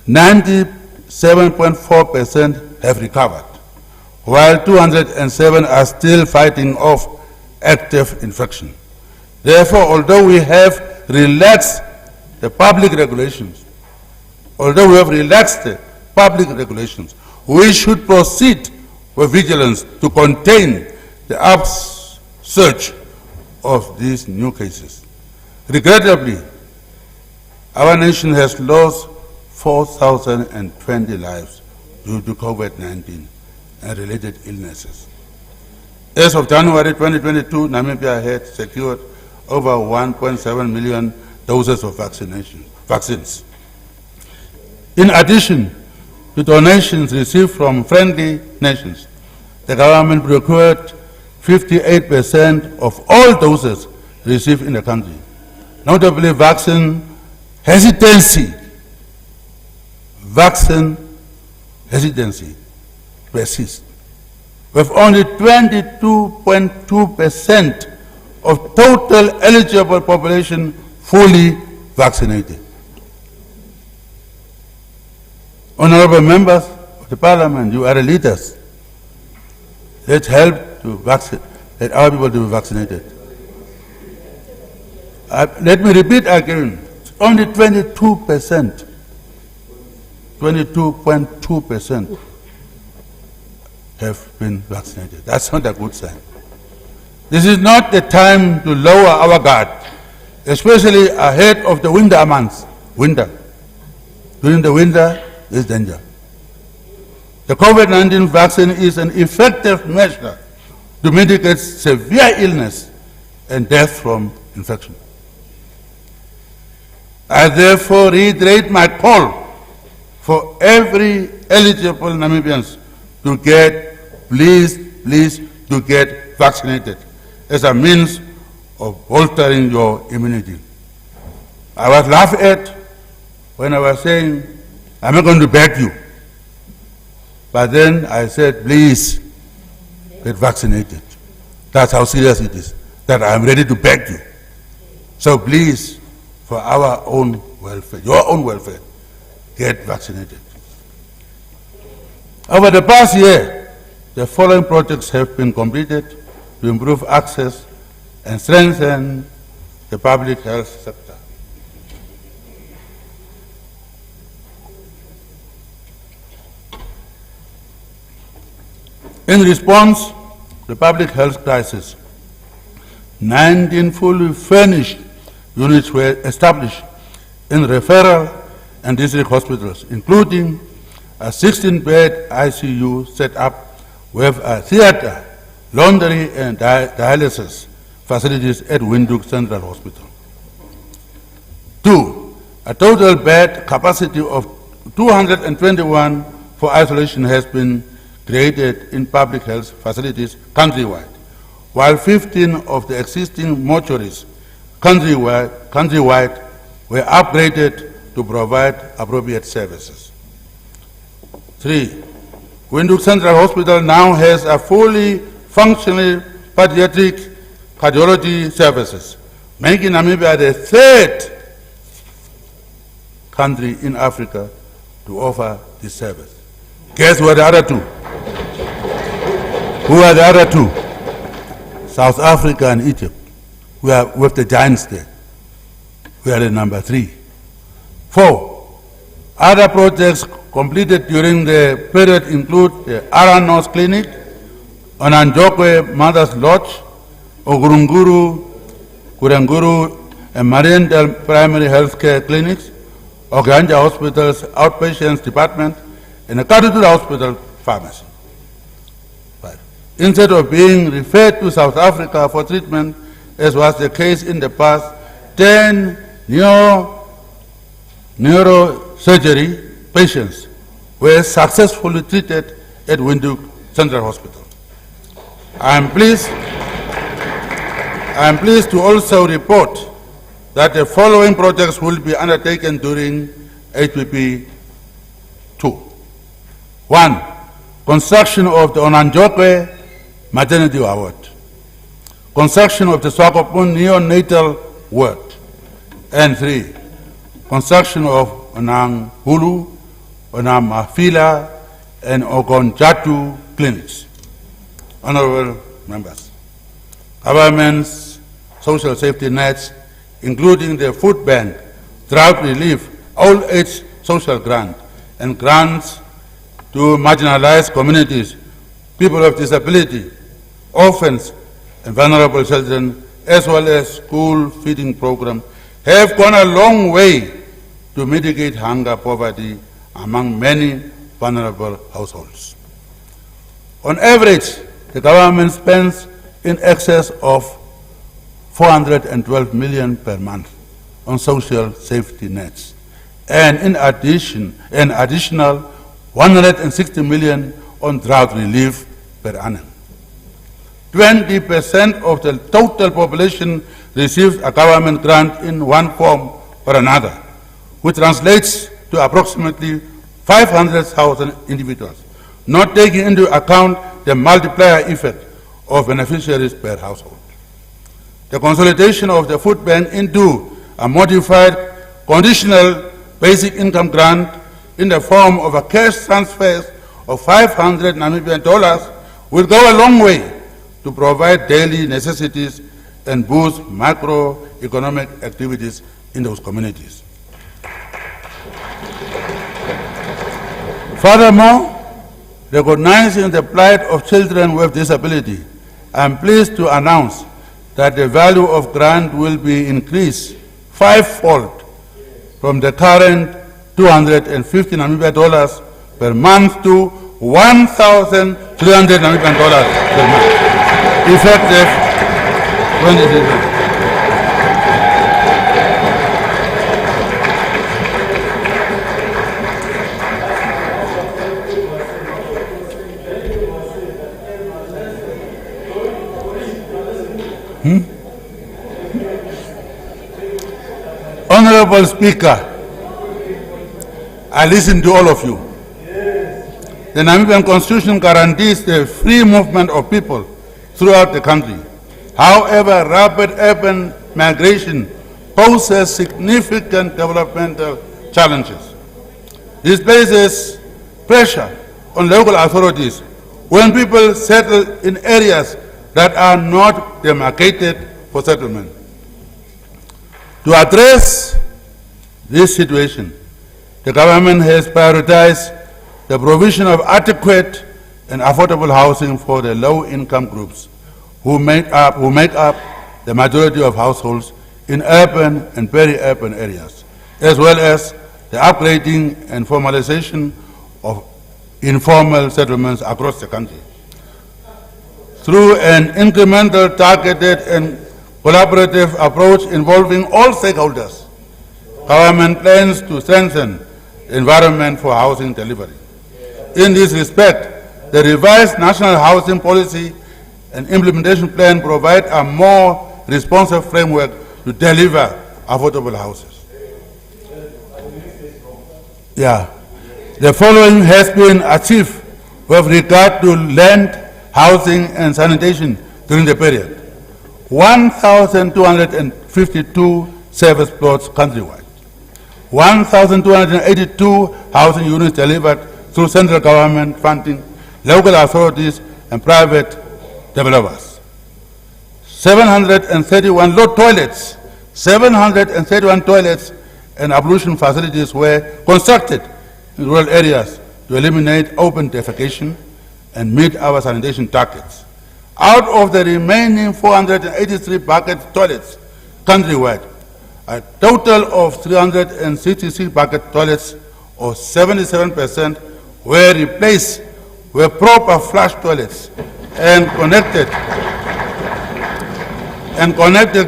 Speaker 3: 97.4% have recovered, while 207 are still fighting off active infection. Therefore, although we have relaxed the public regulations, we should proceed with vigilance to contain the upsurge of these new cases. Regrettably, our nation has lost 4,020 lives due to COVID-19 and related illnesses. As of January 2022, Namibia had secured over 1.7 million doses of vaccines. In addition to donations received from friendly nations, the government procured 58% of all doses received in the country. Notably, vaccine hesitancy persists, with only 22.2% of total eligible population fully vaccinated. Honorable members of the Parliament, you are the leaders. Let's help to let our people to be vaccinated. Let me repeat again, only 22%, 22.2% have been vaccinated. That's not a good sign. This is not the time to lower our guard, especially ahead of the winter months. During the winter, there's danger. The COVID-19 vaccine is an effective measure to mitigate severe illness and death from infection. I therefore reiterate my call for every eligible Namibians to please get vaccinated as a means of bolstering your immunity. I was laughed at when I was saying, I'm not going to beg you. But then I said, please get vaccinated. That's how serious it is, that I'm ready to beg you. So please, for our own welfare, your own welfare, get vaccinated. Over the past year, the following projects have been completed to improve access and strengthen the public health sector. In response to the public health crisis, 19 fully furnished units were established in referral and district hospitals, including a 16-bed ICU set up with a theater, laundry and dialysis facilities at Windhoek Central Hospital. 2, a total bed capacity of 221 for isolation has been created in public health facilities countrywide, while 15 of the existing mortuaries countrywide were upgraded to provide appropriate services. 3, Windhoek Central Hospital now has a fully functional pediatric cardiology services, making Namibia the 3rd country in Africa to offer this service. Guess who are the other 2? Who are the other 2? South Africa and Egypt. We are with the giants there. We are at number 3. 4, other projects completed during the period include the Aranos Clinic, Onanjokwe Mother's Lodge, Ogurunguru, Kuranguru, and Mariendal Primary Healthcare Clinics, Oganja Hospital's Outpatients Department, and the Katutura Hospital Pharmacy. 5, instead of being referred to South Africa for treatment, as was the case in the past, 10 neurosurgery patients were successfully treated at Windhoek Central Hospital. I am pleased to also report that the following projects will be undertaken during HPP 2. 1, construction of the Onanjokwe Maternity Ward, construction of the Swakopmund Neonatal Ward, and 3, construction of Onang Hulu, Onang Mafila, and Ogonjatu clinics. Honorable members, government's social safety nets, including the food bank, drought relief, old age social grant, and grants to marginalized communities, people with disability, orphans, and vulnerable children, as well as school feeding programs, have gone a long way to mitigate hunger, poverty among many vulnerable households. On average, the government spends in excess of 412 million per month on social safety nets, and in addition, an additional 160 million on drought relief per annum. 20% of the total population receives a government grant in one form or another, which translates to approximately 500,000 individuals, not taking into account the multiplier effect of beneficiaries per household. The consolidation of the food bank into a modified conditional basic income grant in the form of a cash transfer of 500 Namibian dollars will go a long way to provide daily necessities and boost macroeconomic activities in those communities. Furthermore, recognizing the plight of children with disability, I am pleased to announce that the value of grant will be increased 5-fold from the current 250 Namibian dollars per month to 1,300 Namibian dollars per month, effective 2023. Honorable Speaker, I listen to all of you. The Namibian Constitution guarantees the free movement of people throughout the country. However, rapid urban migration poses significant developmental challenges. This places pressure on local authorities when people settle in areas that are not demarcated for settlement. To address this situation, the government has prioritized the provision of adequate and affordable housing for the low-income groups who make up the majority of households in urban and peri-urban areas, as well as the upgrading and formalization of informal settlements across the country. Through an incremental, targeted, and collaborative approach involving all stakeholders, government plans to strengthen the environment for housing delivery. In this respect, the revised National Housing Policy and Implementation Plan provide a more responsive framework to deliver affordable houses. The following has been achieved with regard to land, housing, and sanitation during the period. 1,252 service plots countrywide. 1,282 housing units delivered through central government funding, local authorities, and private developers. 731 low toilets, 731 toilets and ablution facilities were constructed in rural areas to eliminate open defecation and meet our sanitation targets. Out of the remaining 483 bucket toilets countrywide, a total of 366 bucket toilets, or 77%, were replaced with proper flush toilets and connected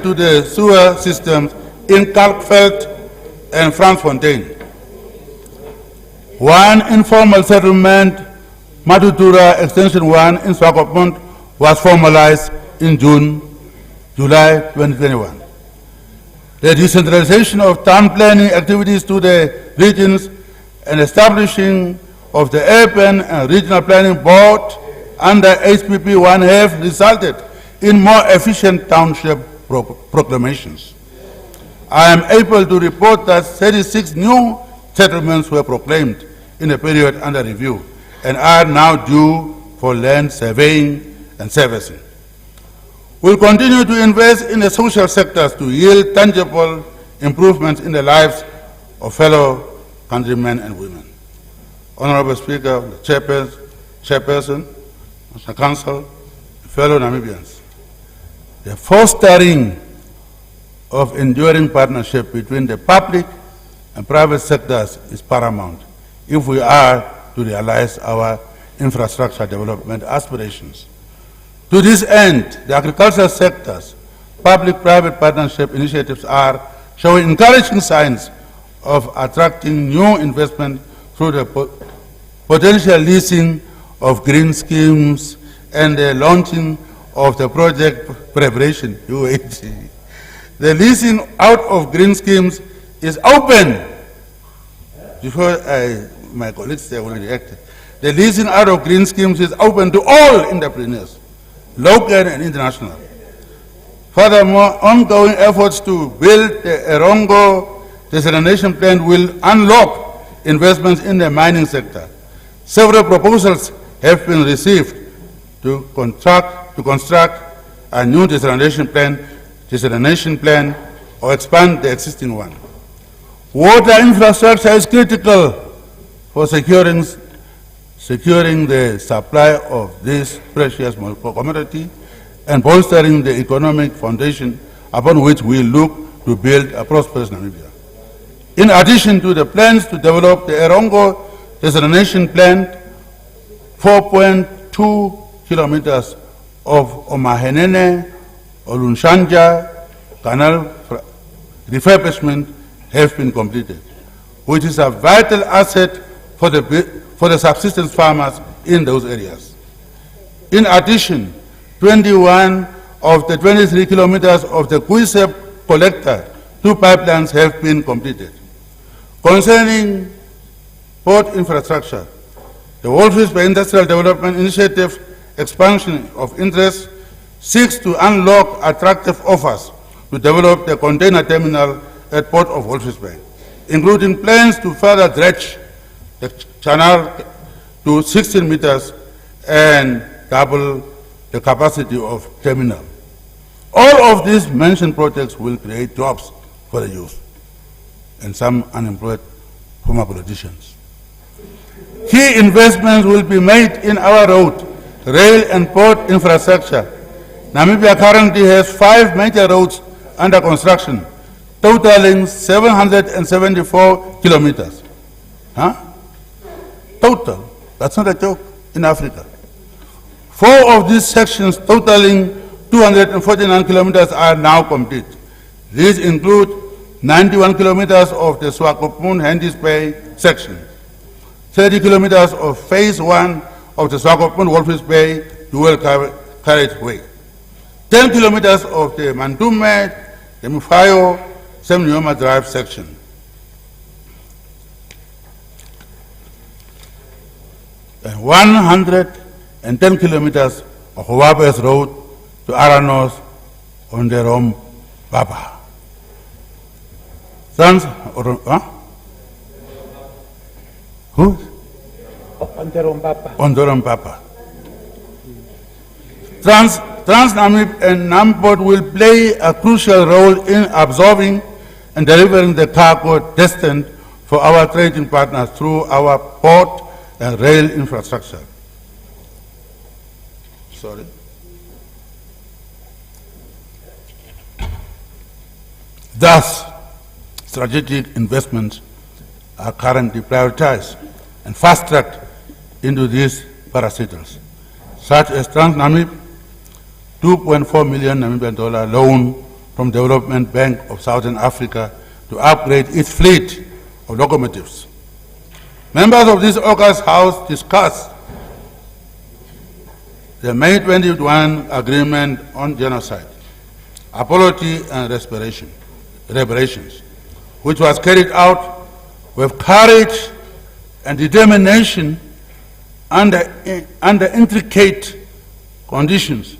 Speaker 3: to the sewer systems in Kalkveld and Fransfontein. One informal settlement, Matutura Extension 1 in Swakopmund, was formalized in July 2021. The decentralization of town planning activities to the regions and establishing of the Urban and Regional Planning Board under HPP 1 have resulted in more efficient township proclamations. I am able to report that 36 new settlements were proclaimed in the period under review and are now due for land surveying and servicing. We'll continue to invest in the social sectors to yield tangible improvements in the lives of fellow countrymen and women. Honorable Speaker, Chairperson, National Council, fellow Namibians, the fostering of enduring partnership between the public and private sectors is paramount if we are to realize our infrastructure development aspirations. To this end, the agricultural sector's public-private partnership initiatives are showing encouraging signs of attracting new investment through the potential leasing of green schemes and the launching of the project preparation, UAT. The leasing out of green schemes is open. Before my colleagues they already reacted. The leasing out of green schemes is open to all entrepreneurs, local and international. Furthermore, ongoing efforts to build the Erongo desalination plant will unlock investments in the mining sector. Several proposals have been received to construct a new desalination plant or expand the existing one. Water infrastructure is critical for securing the supply of this precious commodity and bolstering the economic foundation upon which we look to build a prosperous Namibia. In addition to the plans to develop the Erongo desalination plant, 4.2 kilometers of Omahenene, Olunshanja canal refurbishment have been completed, which is a vital asset for the subsistence farmers in those areas. In addition, 21 of the 23 kilometers of the Kuisep collector, 2 pipelines have been completed. Concerning port infrastructure, The Walvis Bay Industrial Development Initiative expansion of interest seeks to unlock attractive offers to develop the container terminal at Port of Walvis Bay, including plans to further dredge the channel to 16 meters and double the capacity of terminal. All of these mentioned projects will create jobs for the youth and some unemployed former politicians. Key investments will be made in our road, rail and port infrastructure. Namibia currently has 5 major roads under construction, totaling 774 kilometers. Total, that's not a joke, in Africa. 4 of these sections, totaling 249 kilometers, are now complete. These include 91 kilometers of the Swakopmund Handys Bay section, 30 kilometers of phase 1 of the Swakopmund Walvis Bay dual carriageway, 10 kilometers of the Mandume, the Mufayo, Semnyoma Drive section. And 110 kilometers of Wabes Road to Aranos on the Rom Baba. Who?
Speaker 2: On the Rompapa.
Speaker 3: On the Rompapa. Trans-Namib and Namport will play a crucial role in absorbing and delivering the cargo destined for our trading partners through our port and rail infrastructure. Sorry. Thus, strategic investments are currently prioritized and fast-tracked into these parastatals, such as Trans-Namib, $2.4 million Namibian loan from Development Bank of Southern Africa to upgrade its fleet of locomotives. Members of this August House discussed the May 21 agreement on genocide, apology and reparations, which was carried out with courage and determination under intricate conditions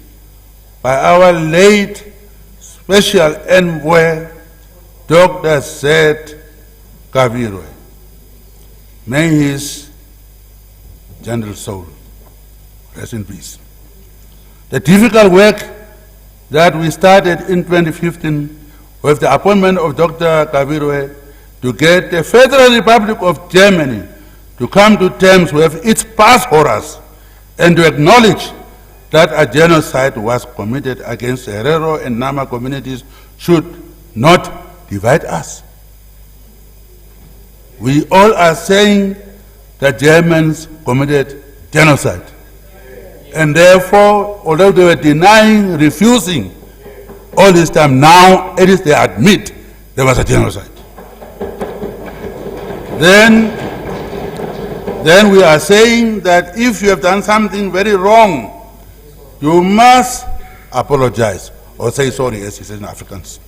Speaker 3: by our late special envoy, Dr. Z. Kavirwe. May his gentle soul rest in peace. The difficult work that we started in 2015 with the appointment of Dr. Kavirwe to get the Federal Republic of Germany to come to terms with its past horrors and to acknowledge that a genocide was committed against the Herero and Nama communities should not divide us. We all are saying that Germans committed genocide. And therefore, although they were denying, refusing all this time, now at least they admit there was a genocide. Then we are saying that if you have done something very wrong, you must apologize or say sorry, as he says in Afrikaans.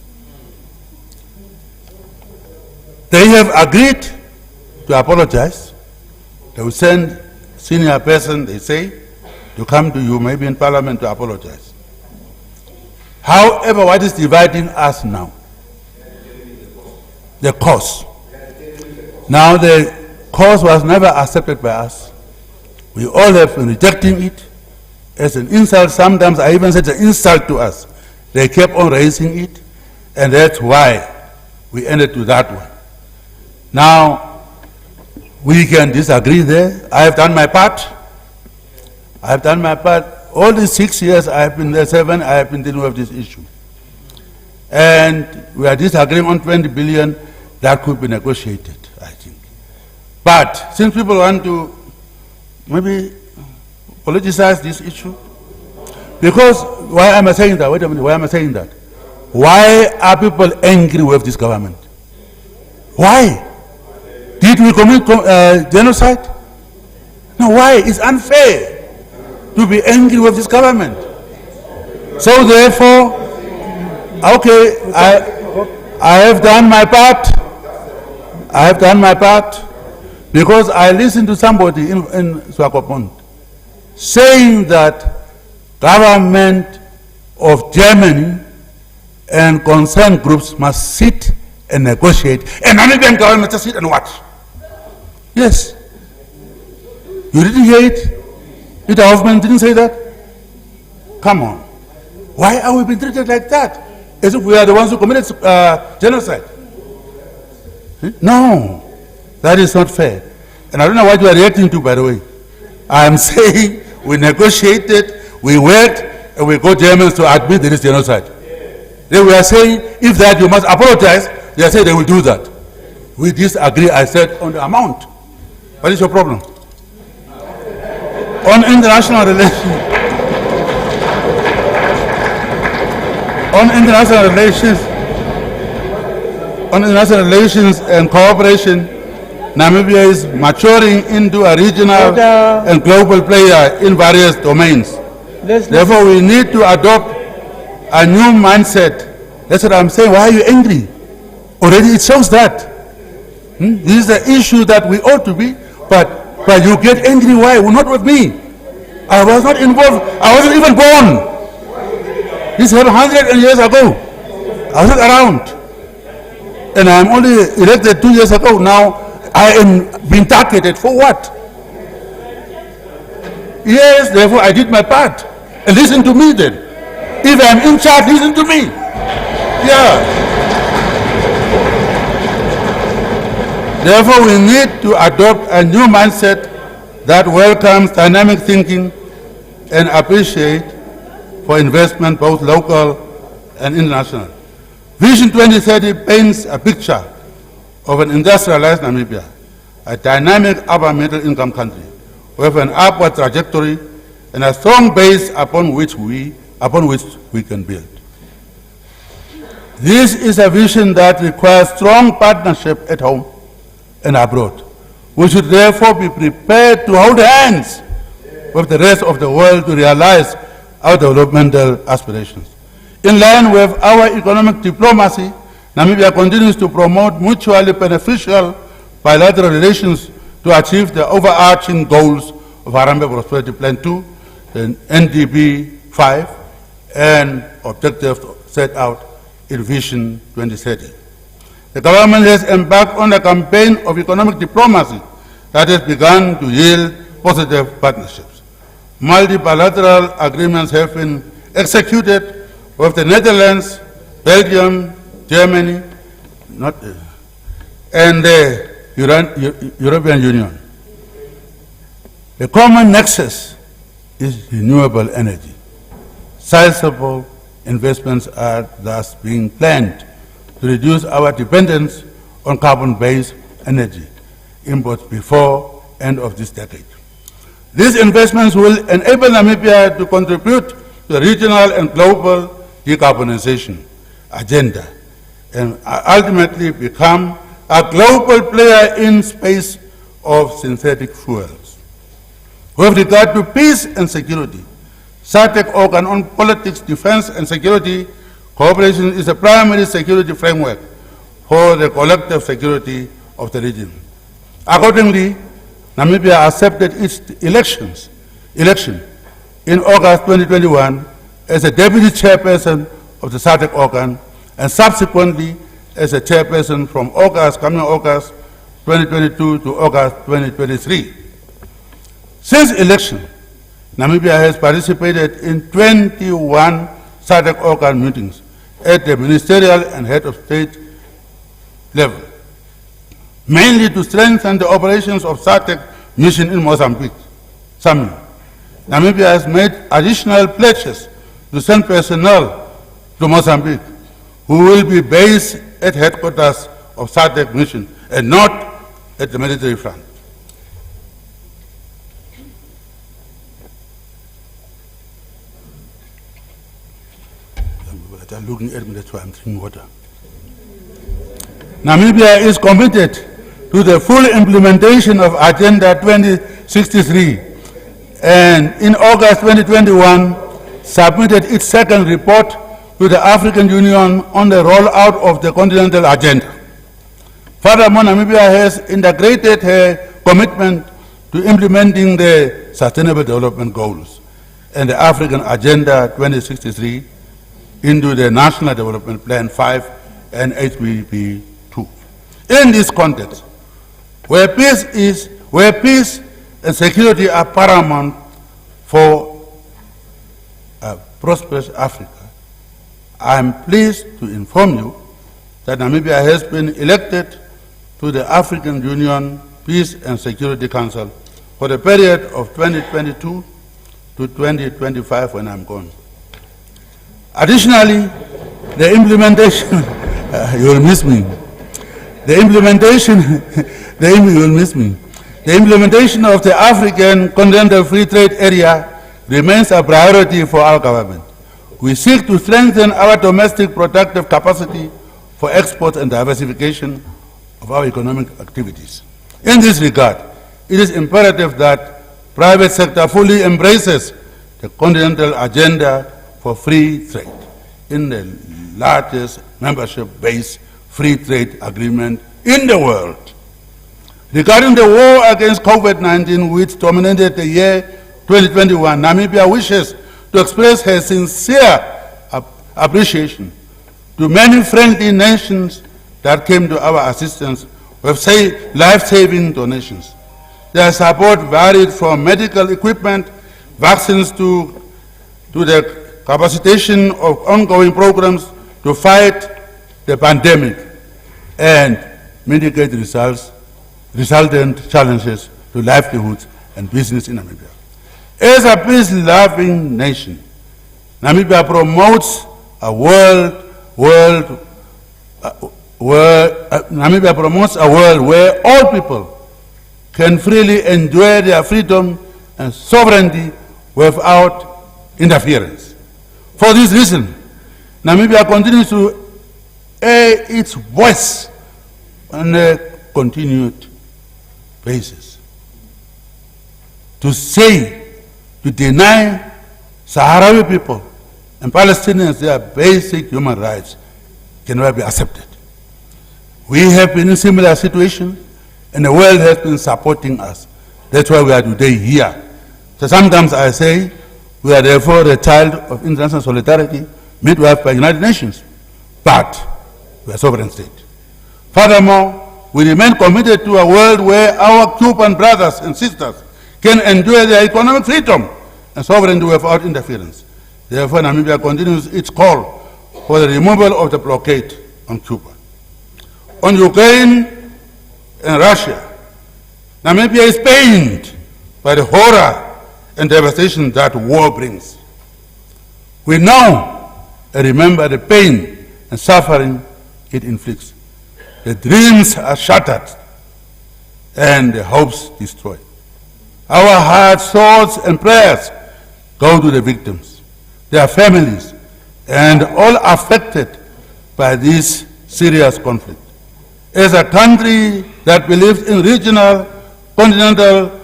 Speaker 3: They have agreed to apologize. They will send senior person, they say, to come to you, maybe in Parliament, to apologize. However, what is dividing us now? The cause. Now, the cause was never accepted by us. We all have been rejecting it as an insult. Sometimes I even said an insult to us. They kept on raising it, and that's why we ended to that one. Now, we can disagree there. I have done my part. I have done my part. All these 6 years I have been there, 7, I have been dealing with this issue. And we are disagreeing on 20 billion that could be negotiated, I think. But since people want to maybe politicize this issue, because why am I saying that? Wait a minute, why am I saying that? Why are people angry with this government? Why? Did we commit genocide? No, why? It's unfair to be angry with this government. So therefore, okay, I have done my part. I have done my part. Because I listened to somebody in Swakopmund saying that government of Germany and concerned groups must sit and negotiate, and Namibian government just sit and watch. Yes. You didn't hear it? Peter Hoffman didn't say that? Come on. Why are we being treated like that? As if we are the ones who committed genocide. No, that is not fair. And I don't know what you are reacting to, by the way. I am saying we negotiated, we worked, and we got Germans to admit there is genocide. They were saying, if that you must apologize, they said they will do that. We disagree, I said, on the amount. What is your problem? On international relations, on international relations and cooperation, Namibia is maturing into a regional and global player in various domains. Therefore, we need to adopt a new mindset. That's what I'm saying. Why are you angry? Already it shows that. This is the issue that we ought to be, but you get angry. Why? Well, not with me. I was not involved. I wasn't even born. This happened 100 years ago. I wasn't around. And I'm only elected 2 years ago. Now I am being targeted for what? Yes, therefore I did my part. And listen to me then. If I'm in charge, listen to me. Yeah. Therefore we need to adopt a new mindset that welcomes dynamic thinking and appreciate for investment, both local and international. Vision 2030 paints a picture of an industrialized Namibia, a dynamic upper middle income country with an upward trajectory and a strong base upon which we can build. This is a vision that requires strong partnership at home and abroad. We should therefore be prepared to hold hands with the rest of the world to realize our developmental aspirations. In line with our economic diplomacy, Namibia continues to promote mutually beneficial bilateral relations to achieve the overarching goals of Harambee Prosperity Plan 2, the NDB 5, and objectives set out in Vision 2030. The government has embarked on a campaign of economic diplomacy that has begun to yield positive partnerships. Multilateral agreements have been executed with the Netherlands, Belgium, Germany, and the European Union. The common nexus is renewable energy. Sizable investments are thus being planned to reduce our dependence on carbon-based energy imports before end of this decade. These investments will enable Namibia to contribute to the regional and global decarbonization agenda and ultimately become a global player in space of synthetic fuels. With regard to peace and security, SADC organ on politics, defense and security cooperation is the primary security framework for the collective security of the region. Accordingly, Namibia accepted its election in August 2021 as a deputy chairperson of the SADC organ and subsequently as a chairperson from coming August 2022 to August 2023. Since election, Namibia has participated in 21 SADC organ meetings at the ministerial and head of state level, mainly to strengthen the operations of SADC mission in Mozambique. Namibia has made additional pledges to send personnel to Mozambique who will be based at headquarters of SADC mission and not at the military front. They're looking at me, that's why I'm drinking water. Namibia is committed to the full implementation of Agenda 2063 and in August 2021 submitted its second report to the African Union on the rollout of the continental agenda. Furthermore, Namibia has integrated her commitment to implementing the Sustainable Development Goals and the African Agenda 2063 into the National Development Plan 5 and HPP 2. In this context, where peace and security are paramount for a prosperous Africa, I am pleased to inform you that Namibia has been elected to the African Union Peace and Security Council for the period of 2022 to 2025 when I'm gone. Additionally, the implementation, you will miss me. The implementation of the African Continental Free Trade Area remains a priority for our government. We seek to strengthen our domestic productive capacity for export and diversification of our economic activities. In this regard, it is imperative that private sector fully embraces the Continental Agenda for Free Trade in the largest membership-based free trade agreement in the world. Regarding the war against COVID-19, which dominated the year 2021, Namibia wishes to express her sincere appreciation to many friendly nations that came to our assistance with life-saving donations. Their support varied from medical equipment, vaccines to the capacitation of ongoing programs to fight the pandemic and mitigate resultant challenges to livelihoods and business in Namibia. As a peace-loving nation, Namibia promotes a world where all people can freely enjoy their freedom and sovereignty without interference. For this reason, Namibia continues to air its voice on a continued basis. To deny Sahrawi people and Palestinians their basic human rights can never be accepted. We have been in a similar situation, and the world has been supporting us. That's why we are today here. So sometimes I say we are therefore a child of international solidarity midwife by United Nations, but we are a sovereign state. Furthermore, we remain committed to a world where our Cuban brothers and sisters can enjoy their economic freedom and sovereignty without interference. Therefore, Namibia continues its call for the removal of the blockade on Cuba. On Ukraine and Russia, Namibia is pained by the horror and devastation that war brings. We know and remember the pain and suffering it inflicts. The dreams are shattered and the hopes destroyed. Our hearts, thoughts, and prayers go to the victims, their families, and all affected by this serious conflict. As a country that believes in regional, continental,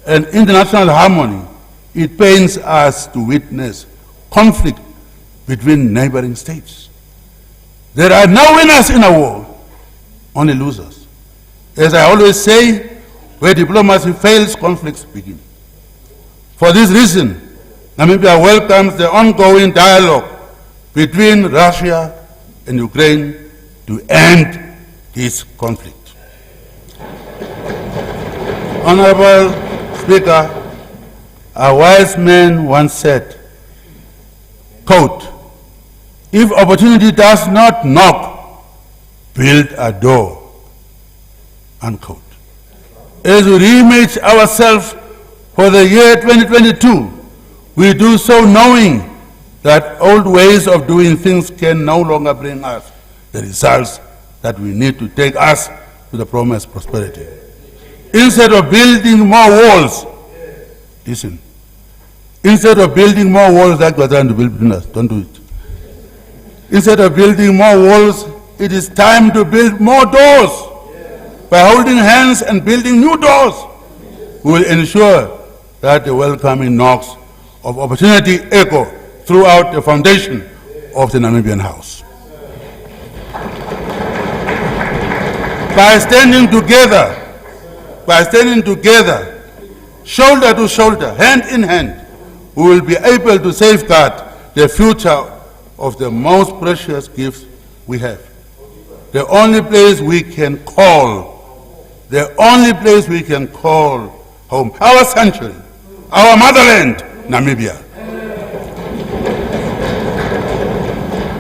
Speaker 3: and international harmony, it pains us to witness conflict between neighboring states. There are no winners in a war, only losers. As I always say, where diplomacy fails, conflicts begin. For this reason, Namibia welcomes the ongoing dialogue between Russia and Ukraine to end this conflict. Honorable Speaker, a wise man once said, quote, "If opportunity does not knock, build a door," unquote. As we reimage ourselves for the year 2022, we do so knowing that old ways of doing things can no longer bring us the results that we need to take us to the promised prosperity. Instead of building more walls, listen, instead of building more walls like we're trying to build between us, don't do it. Instead of building more walls, it is time to build more doors. By holding hands and building new doors, we will ensure that the welcoming knocks of opportunity echo throughout the foundation of the Namibian House. By standing together by standing together, shoulder to shoulder, hand in hand, we will be able to safeguard the future of the most precious gifts we have. The only place we can call home, our sanctuary, our motherland, Namibia.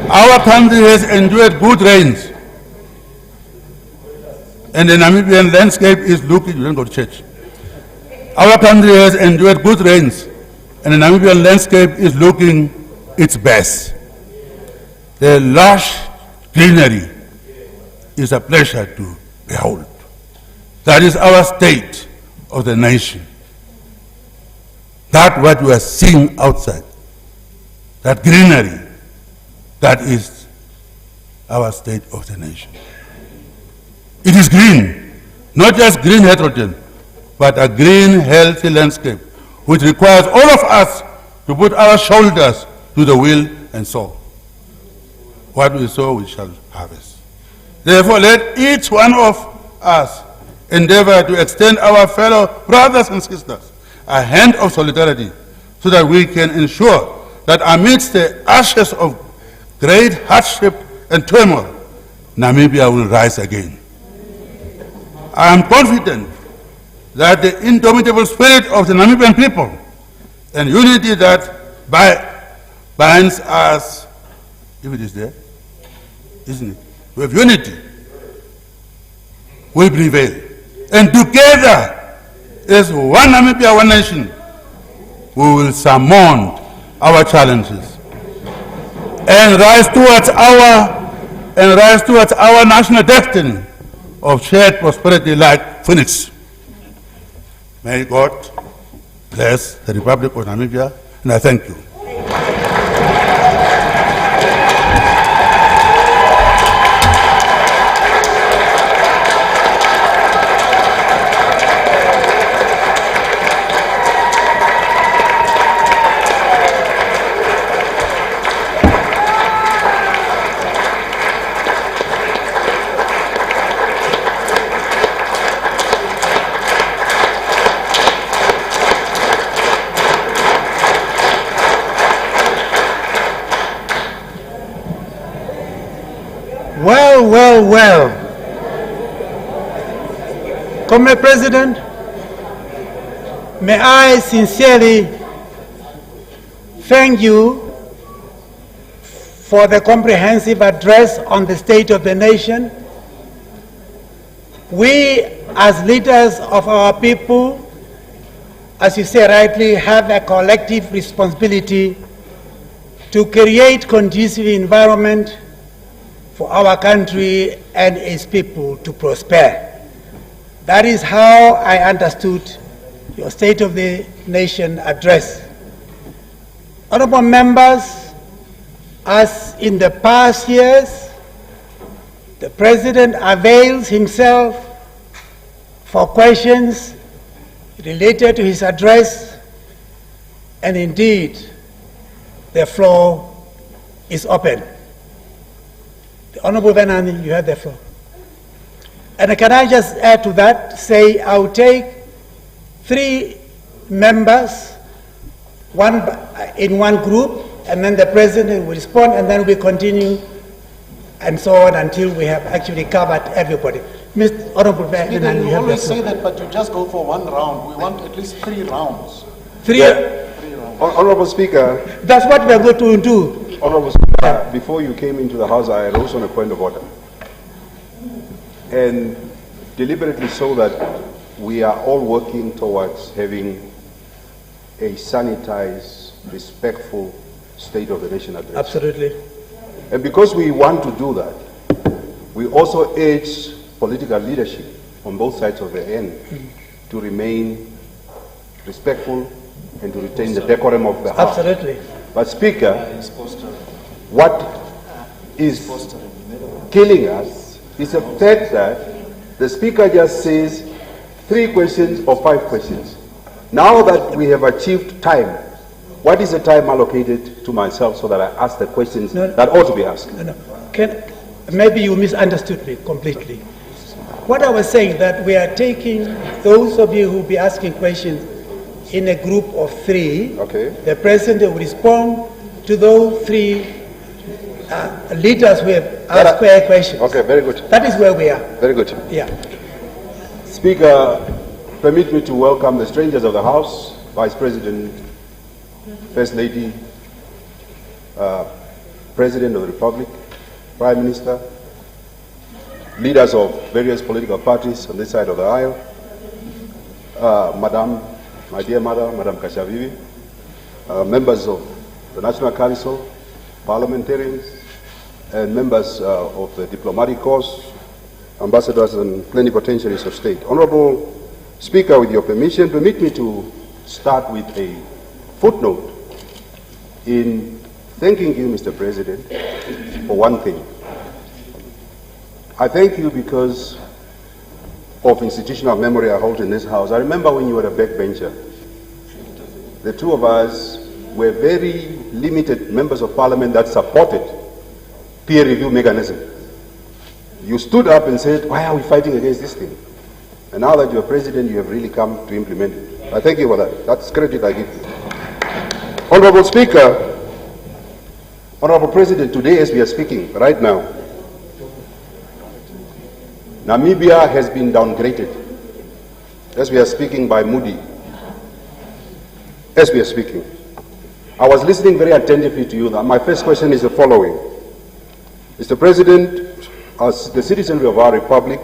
Speaker 3: Our country has endured good rains, and the Namibian landscape is looking, you don't go to church. Our country has endured good rains, and the Namibian landscape is looking its best. The lush greenery is a pleasure to behold. That is our state of the nation. That what we are seeing outside, that greenery, that is our state of the nation. It is green, not just green heterogen, but a green, healthy landscape, which requires all of us to put our shoulders to the wheel and sow. What we sow, we shall harvest. Therefore, let each one of us endeavor to extend our fellow brothers and sisters a hand of solidarity so that we can ensure that amidst the ashes of great hardship and turmoil, Namibia will rise again. I am confident that the indomitable spirit of the Namibian people and unity that binds us, if it is there, isn't it? We have unity, will prevail. And together, as one Namibia, one nation, we will surmount our challenges and rise towards our national destiny of shared prosperity like phoenix. May God bless the Republic of Namibia, and I thank you.
Speaker 2: Well. Comrade President, may I sincerely thank you for the comprehensive address on the state of the nation. We, as leaders of our people, as you say rightly, have a collective responsibility to create conducive environment for our country and its people to prosper. That is how I understood your State of the Nation address. Honorable members, as in the past years, the President avails himself for questions related to his address, and indeed, the floor is open. The Honorable Venani, you have the floor. And can I just add to that, say I'll take 3 members, one in one group, and then the President will respond, and then we continue, and so on until we have actually covered everybody. Mr. Honorable Venani,
Speaker 4: you always say that, but you just go for 1 round. We want at least 3 rounds.
Speaker 2: Three
Speaker 4: rounds.
Speaker 5: Honorable Speaker.
Speaker 2: That's what we're going to do.
Speaker 5: Honorable Speaker, before you came into the House, I rose on a point of order. And deliberately so that we are all working towards having a sanitized, respectful State of the Nation address.
Speaker 2: Absolutely.
Speaker 5: And because we want to do that, we also urge political leadership on both sides of the end to remain respectful and to retain the decorum of the House.
Speaker 2: Absolutely.
Speaker 5: But Speaker, what is killing us is the fact that the Speaker just says 3 questions or 5 questions. Now that we have achieved time, what is the time allocated to myself so that I ask the questions that ought to be asked?
Speaker 2: No. Maybe you misunderstood me completely. What I was saying, that we are taking those of you who will be asking questions in a group of 3.
Speaker 5: Okay.
Speaker 2: The president will respond to those 3 leaders who have asked questions.
Speaker 5: Okay, very good.
Speaker 2: That is where we are.
Speaker 5: Very good.
Speaker 2: Yeah.
Speaker 5: Speaker, permit me to welcome the strangers of the House, Vice President, First Lady, President of the Republic, Prime Minister, leaders of various political parties on this side of the aisle, Madam, my dear mother, Madam Kashavivi, members of the National Council, parliamentarians, and members of the diplomatic corps, ambassadors and plenipotentiaries of state. Honorable Speaker, with your permission, permit me to start with a footnote in thanking you, Mr. President, for one thing. I thank you because of institutional memory I hold in this House. I remember when you were a backbencher. The two of us were very limited members of Parliament that supported peer review mechanism. You stood up and said, why are we fighting against this thing? And now that you're president, you have really come to implement it. I thank you for that. That's credit I give you. Honorable Speaker, Honorable President, today as we are speaking, right now, Namibia has been downgraded, as we are speaking, by Moody. As we are speaking. I was listening very attentively to you. My first question is the following. Mr. President, as the citizenry of our republic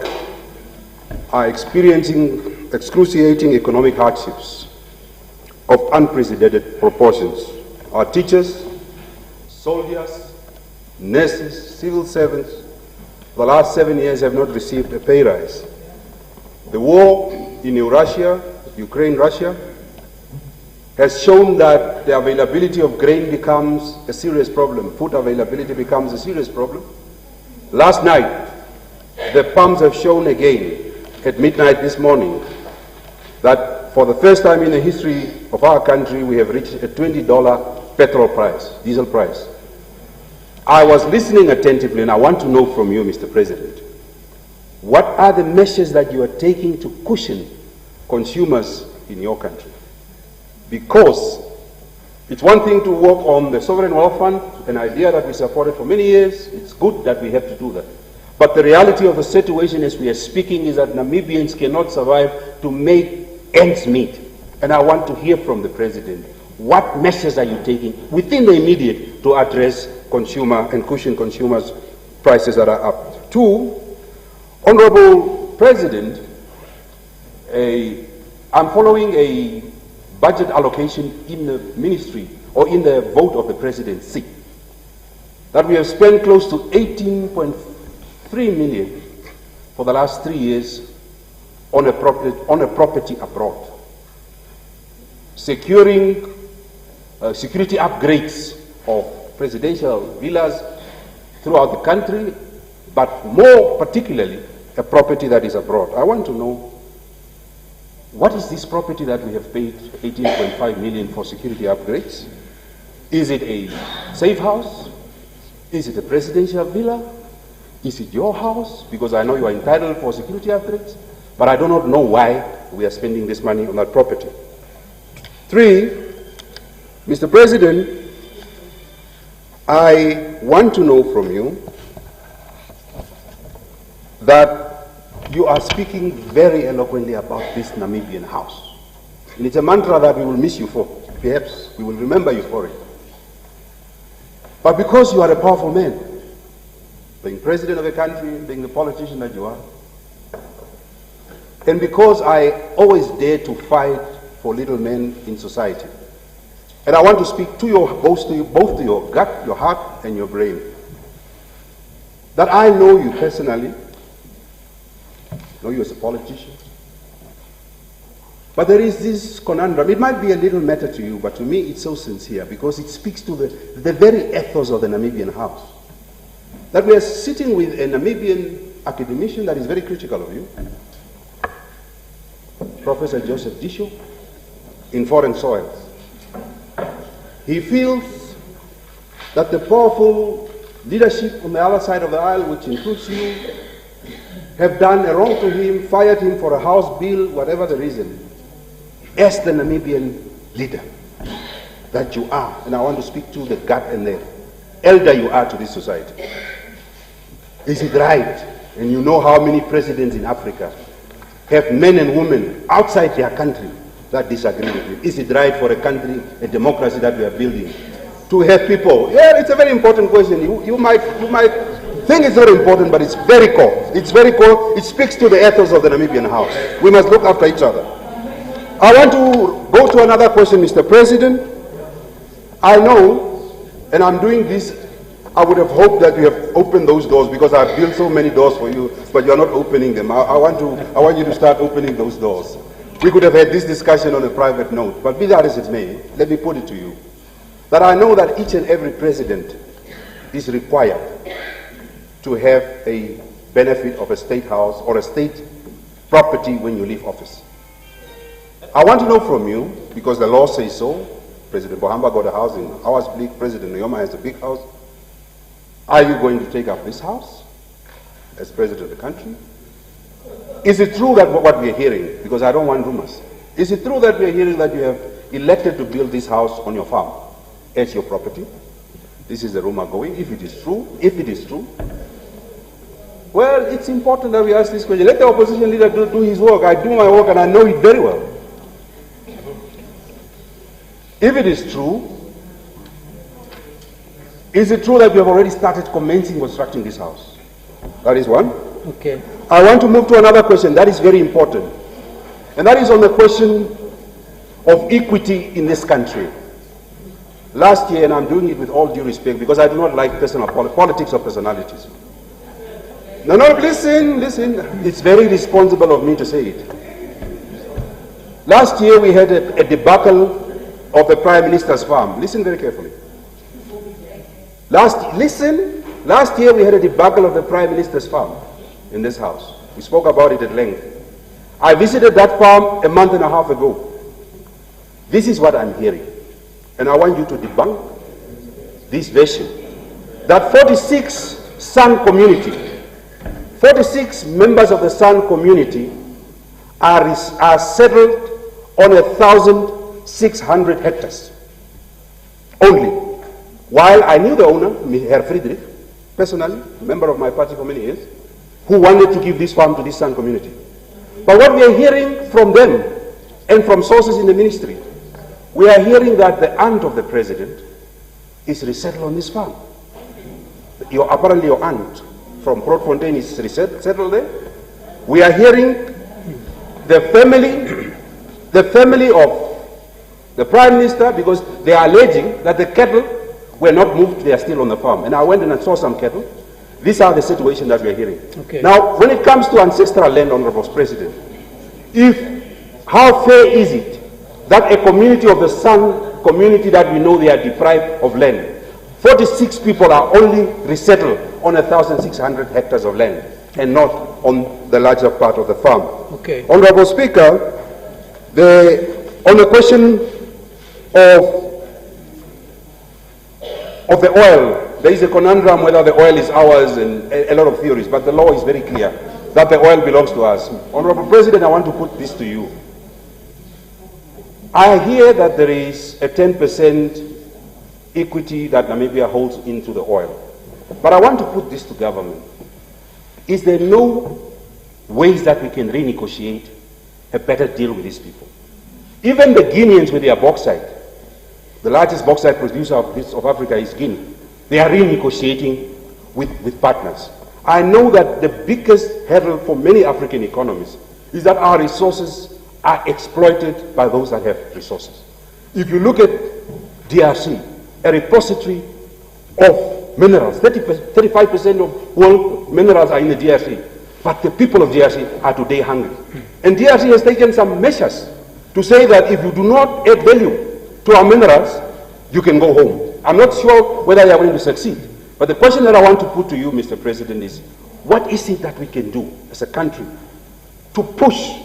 Speaker 5: are experiencing excruciating economic hardships of unprecedented proportions. Our teachers, soldiers, nurses, civil servants, for the last 7 years have not received a pay rise. The war in Ukraine-Russia, has shown that the availability of grain becomes a serious problem. Food availability becomes a serious problem. Last night, the pumps have shown again, at midnight this morning, that for the first time in the history of our country, we have reached a $20 petrol price, diesel price. I was listening attentively, and I want to know from you, Mr. President, what are the measures that you are taking to cushion consumers in your country? Because it's one thing to work on the Sovereign Wealth Fund, an idea that we supported for many years. It's good that we have to do that. But the reality of the situation as we are speaking is that Namibians cannot survive to make ends meet. And I want to hear from the President, what measures are you taking within the immediate to address consumer and cushion consumers' prices that are up? 2, Honorable President, I'm following a budget allocation in the ministry or in the vote of the presidency that we have spent close to 18.3 million for the last 3 years on a property abroad, securing security upgrades of presidential villas throughout the country, but more particularly a property that is abroad. I want to know, what is this property that we have paid 18.5 million for security upgrades? Is it a safe house? Is it a presidential villa? Is it your house? Because I know you are entitled for security upgrades, but I do not know why we are spending this money on that property. 3, Mr. President, I want to know from you that you are speaking very eloquently about this Namibian house. And it's a mantra that we will miss you for. Perhaps we will remember you for it. But because you are a powerful man, being president of a country, being the politician that you are, and because I always dare to fight for little men in society, and I want to speak to both to your gut, your heart, and your brain, that I know you personally, know you as a politician. But there is this conundrum. It might be a little matter to you, but to me it's so sincere because it speaks to the very ethos of the Namibian house. That we are sitting with a Namibian academician that is very critical of you, Professor Joseph Disho, in foreign soils. He feels that the powerful leadership on the other side of the aisle, which includes you, have done a wrong to him, fired him for a house bill, whatever the reason, as the Namibian leader that you are, and I want to speak to the gut and the elder you are to this society, is it right? And you know how many presidents in Africa have men and women outside their country that disagree with you. Is it right for a country, a democracy that we are building, to have people? Yeah, it's a very important question. You might think it's not important, but it's very core. It's very core. It speaks to the ethos of the Namibian House. We must look after each other. I want to go to another question, Mr. President. I know, and I'm doing this, I would have hoped that you have opened those doors, because I've built so many doors for you, but you're not opening them. I want you to start opening those doors. We could have had this discussion on a private note, but be that as it may, let me put it to you, that I know that each and every president is required to have a benefit of a state house or a state property when you leave office. I want to know from you, because the law says so. President Bohamba got a house in ours, President Nyoma has a big house. Are you going to take up this house as president of the country? Is it true that what we are hearing, because I don't want rumors, is it true that we are hearing that you have elected to build this house on your farm as your property? This is the rumor going. If it is true, well, it's important that we ask this question. Let the opposition leader do his work. I do my work and I know it very well. If it is true, is it true that we have already started commencing constructing this house? That is one.
Speaker 2: Okay.
Speaker 5: I want to move to another question that is very important. And that is on the question of equity in this country. Last year, and I'm doing it with all due respect because I do not like personal politics or personalities. No, listen. It's very responsible of me to say it. Last year we had a debacle of the Prime Minister's farm. Listen very carefully. Last year we had a debacle of the Prime Minister's farm in this house. We spoke about it at length. I visited that farm a month and a half ago. This is what I'm hearing. And I want you to debunk this version. That 46 San community, 46 members of the San community are settled on 1,600 hectares only. While I knew the owner, Herr Friedrich, personally, member of my party for many years, who wanted to give this farm to this San community. But what we are hearing from them and from sources in the ministry, we are hearing that the aunt of the president is resettled on this farm. Apparently your aunt from Grootfontein is settled there. We are hearing the family of the Prime Minister, because they are alleging that the cattle were not moved, they are still on the farm. And I went and I saw some cattle. These are the situations that we are hearing.
Speaker 2: Okay.
Speaker 5: Now, when it comes to ancestral land, Honorable President, how fair is it that a community of the San community that we know they are deprived of land, 46 people are only resettled on 1,600 hectares of land and not on the larger part of the farm?
Speaker 2: Okay.
Speaker 5: Honorable Speaker, on the question of the oil, there is a conundrum whether the oil is ours and a lot of theories, but the law is very clear that the oil belongs to us. Honorable President, I want to put this to you. I hear that there is a 10% equity that Namibia holds into the oil. But I want to put this to government. Is there no ways that we can renegotiate a better deal with these people? Even the Guineans with their bauxite, the largest bauxite producer of Africa is Guinea. They are renegotiating with partners. I know that the biggest hurdle for many African economies is that our resources are exploited by those that have resources. If you look at DRC, a repository of minerals, 35% of world minerals are in the DRC, but the people of DRC are today hungry. And DRC has taken some measures to say that if you do not add value to our minerals, you can go home. I'm not sure whether they are going to succeed. But the question that I want to put to you, Mr. President, is what is it that we can do as a country to push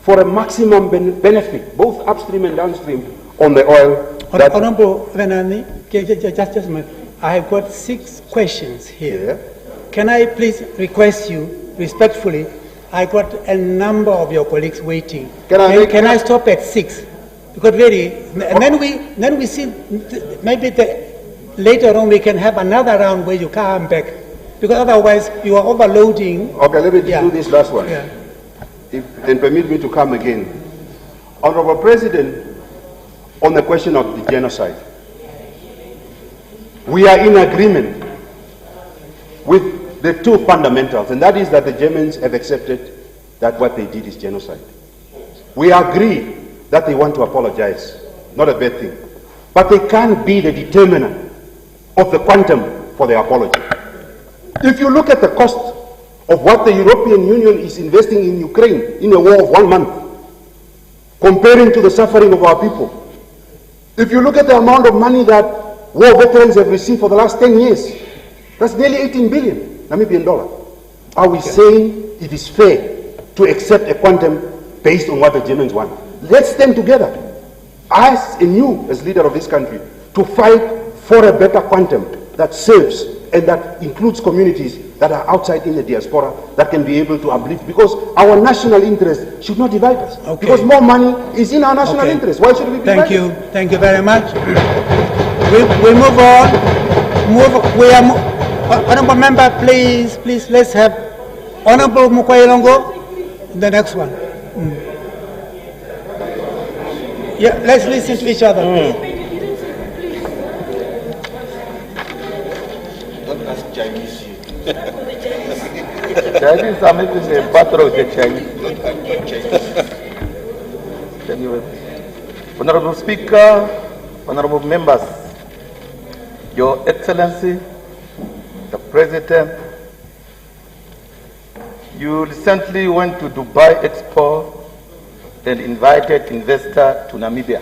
Speaker 5: for a maximum benefit, both upstream and downstream, on the oil?
Speaker 2: Honorable Venani, just a minute. I have got 6 questions here.
Speaker 5: Yeah.
Speaker 2: Can I please request you respectfully, I got a number of your colleagues waiting.
Speaker 5: Can
Speaker 2: I stop at 6? Because and then we see maybe later on we can have another round where you come back, because otherwise you are overloading.
Speaker 5: Okay, let me do this last one.
Speaker 2: Yeah.
Speaker 5: And permit me to come again. Honorable President, on the question of the genocide, we are in agreement with the two fundamentals, and that is that the Germans have accepted that what they did is genocide. We agree that they want to apologize, not a bad thing. But they can't be the determinant of the quantum for the apology. If you look at the cost of what the European Union is investing in Ukraine in a war of 1 month, comparing to the suffering of our people, if you look at the amount of money that war veterans have received for the last 10 years, that's nearly 18 billion Namibian dollar. Are we saying it is fair to accept a quantum based on what the Germans want? Let's stand together, us and you as leader of this country, to fight for a better quantum that serves and that includes communities that are outside in the diaspora that can be able to uplift, because our national interest should not divide us.
Speaker 2: Okay.
Speaker 5: Because more money is in our national interest. Why should we be divided?
Speaker 2: Thank you very much. We move on. Honorable member, please, let's have Honorable Mukwailongo, the next one. Yeah, let's listen to each other.
Speaker 6: Don't ask Chinese.
Speaker 7: Chinese are making a battle of the Chinese. Honorable Speaker, honorable members, Your Excellency, the President, you recently went to Dubai Expo and invited investors to Namibia.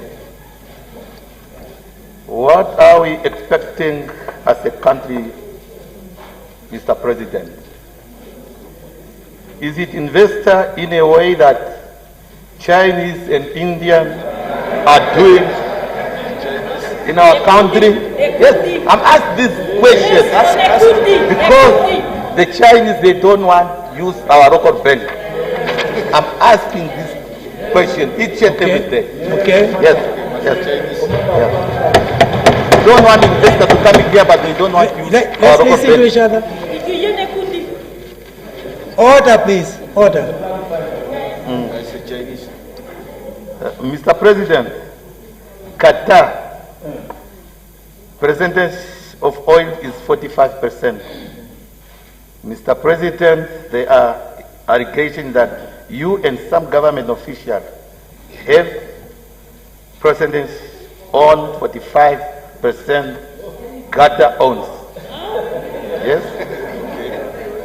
Speaker 7: What are we expecting as a country, Mr. President? Is it investor in a way that Chinese and Indian are doing in our country? Yes, I'm asking this question because the Chinese, they don't want to use our local bank. I'm asking this question each and every day.
Speaker 2: Okay.
Speaker 7: Yes. We don't want investors to come in here, but we don't want to use our local
Speaker 2: Let's listen to each
Speaker 7: bank.
Speaker 2: other. Order, please. Order.
Speaker 7: Mr. President, Qatar percentage of oil is 45%. Mr. President, there are allegations that you and some government officials have percentage on 45% Qatar owns. Yes?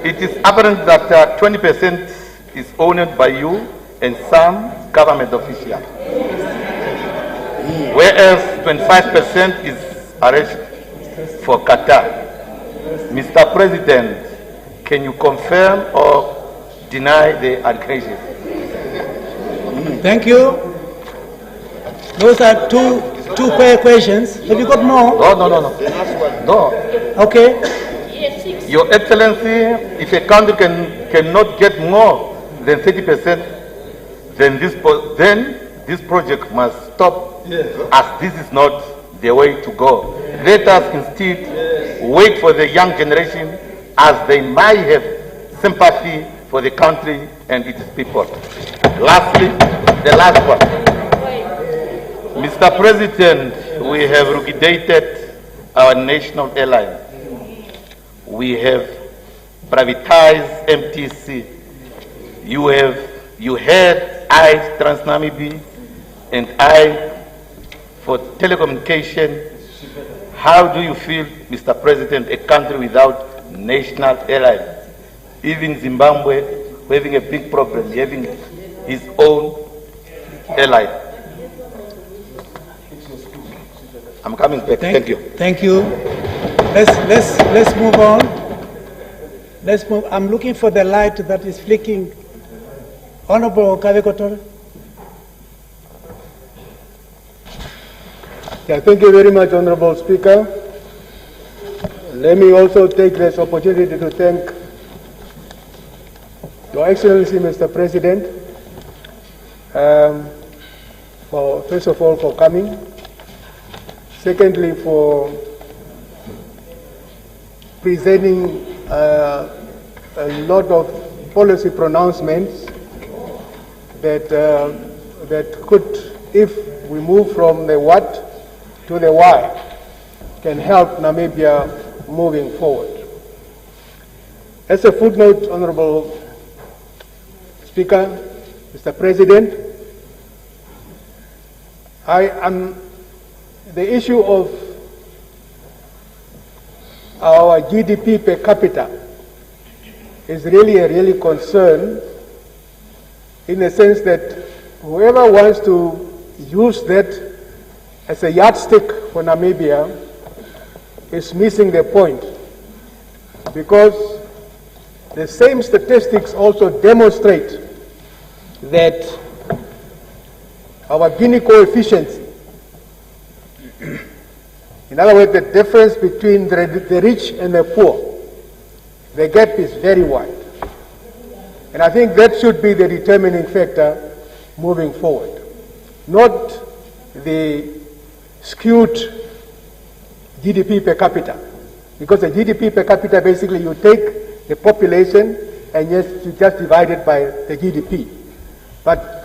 Speaker 7: It is apparent that 20% is owned by you and some government officials, whereas 25% is arranged for Qatar. Mr. President, can you confirm or deny the allegations?
Speaker 2: Thank you. Those are two fair questions. Have you got more?
Speaker 7: No.
Speaker 2: Okay.
Speaker 7: Your Excellency, if a country cannot get more than 30%, then this project must stop, as this is not the way to go. Let us instead wait for the young generation, as they might have sympathy for the country and its people. Lastly, the last one. Mr. President, we have liquidated our national airline. We have privatized MTC. You had I Trans-Namibia and I for telecommunication. How do you feel, Mr. President, a country without national airline? Even Zimbabwe, having a big problem, having his own airline. I'm coming back. Thank you.
Speaker 2: Thank you. Let's move on. Let's move. I'm looking for the light that is flicking. Honorable Kavekotor.
Speaker 8: Yeah, thank you very much, Honorable Speaker. Let me also take this opportunity to thank Your Excellency, Mr. President, first of all, for coming. Secondly, for presenting a lot of policy pronouncements that could, if we move from the what to the why, can help Namibia moving forward. As a footnote, Honorable Speaker, Mr. President, the issue of our GDP per capita is really a concern, in the sense that whoever wants to use that as a yardstick for Namibia is missing the point, because the same statistics also demonstrate that our Gini coefficiency, in other words, the difference between the rich and the poor, the gap is very wide. And I think that should be the determining factor moving forward, not the skewed GDP per capita. Because the GDP per capita, basically you take the population and yes, you just divide it by the GDP. But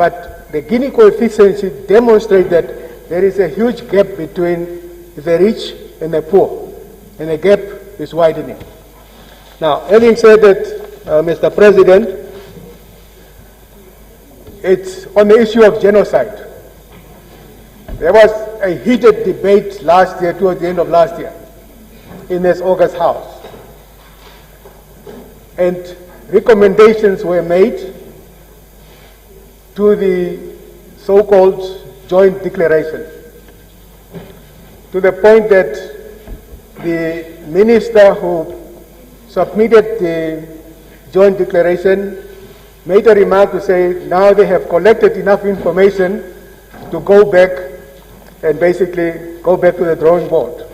Speaker 8: the Gini coefficient demonstrates that there is a huge gap between the rich and the poor, and the gap is widening. Now, having said that, Mr. President, it's on the issue of genocide. There was a heated debate last year, towards the end of last year, in this August House. And recommendations were made to the so-called joint declaration, to the point that the minister who submitted the joint declaration made a remark to say now they have collected enough information to go back and basically go back to the drawing board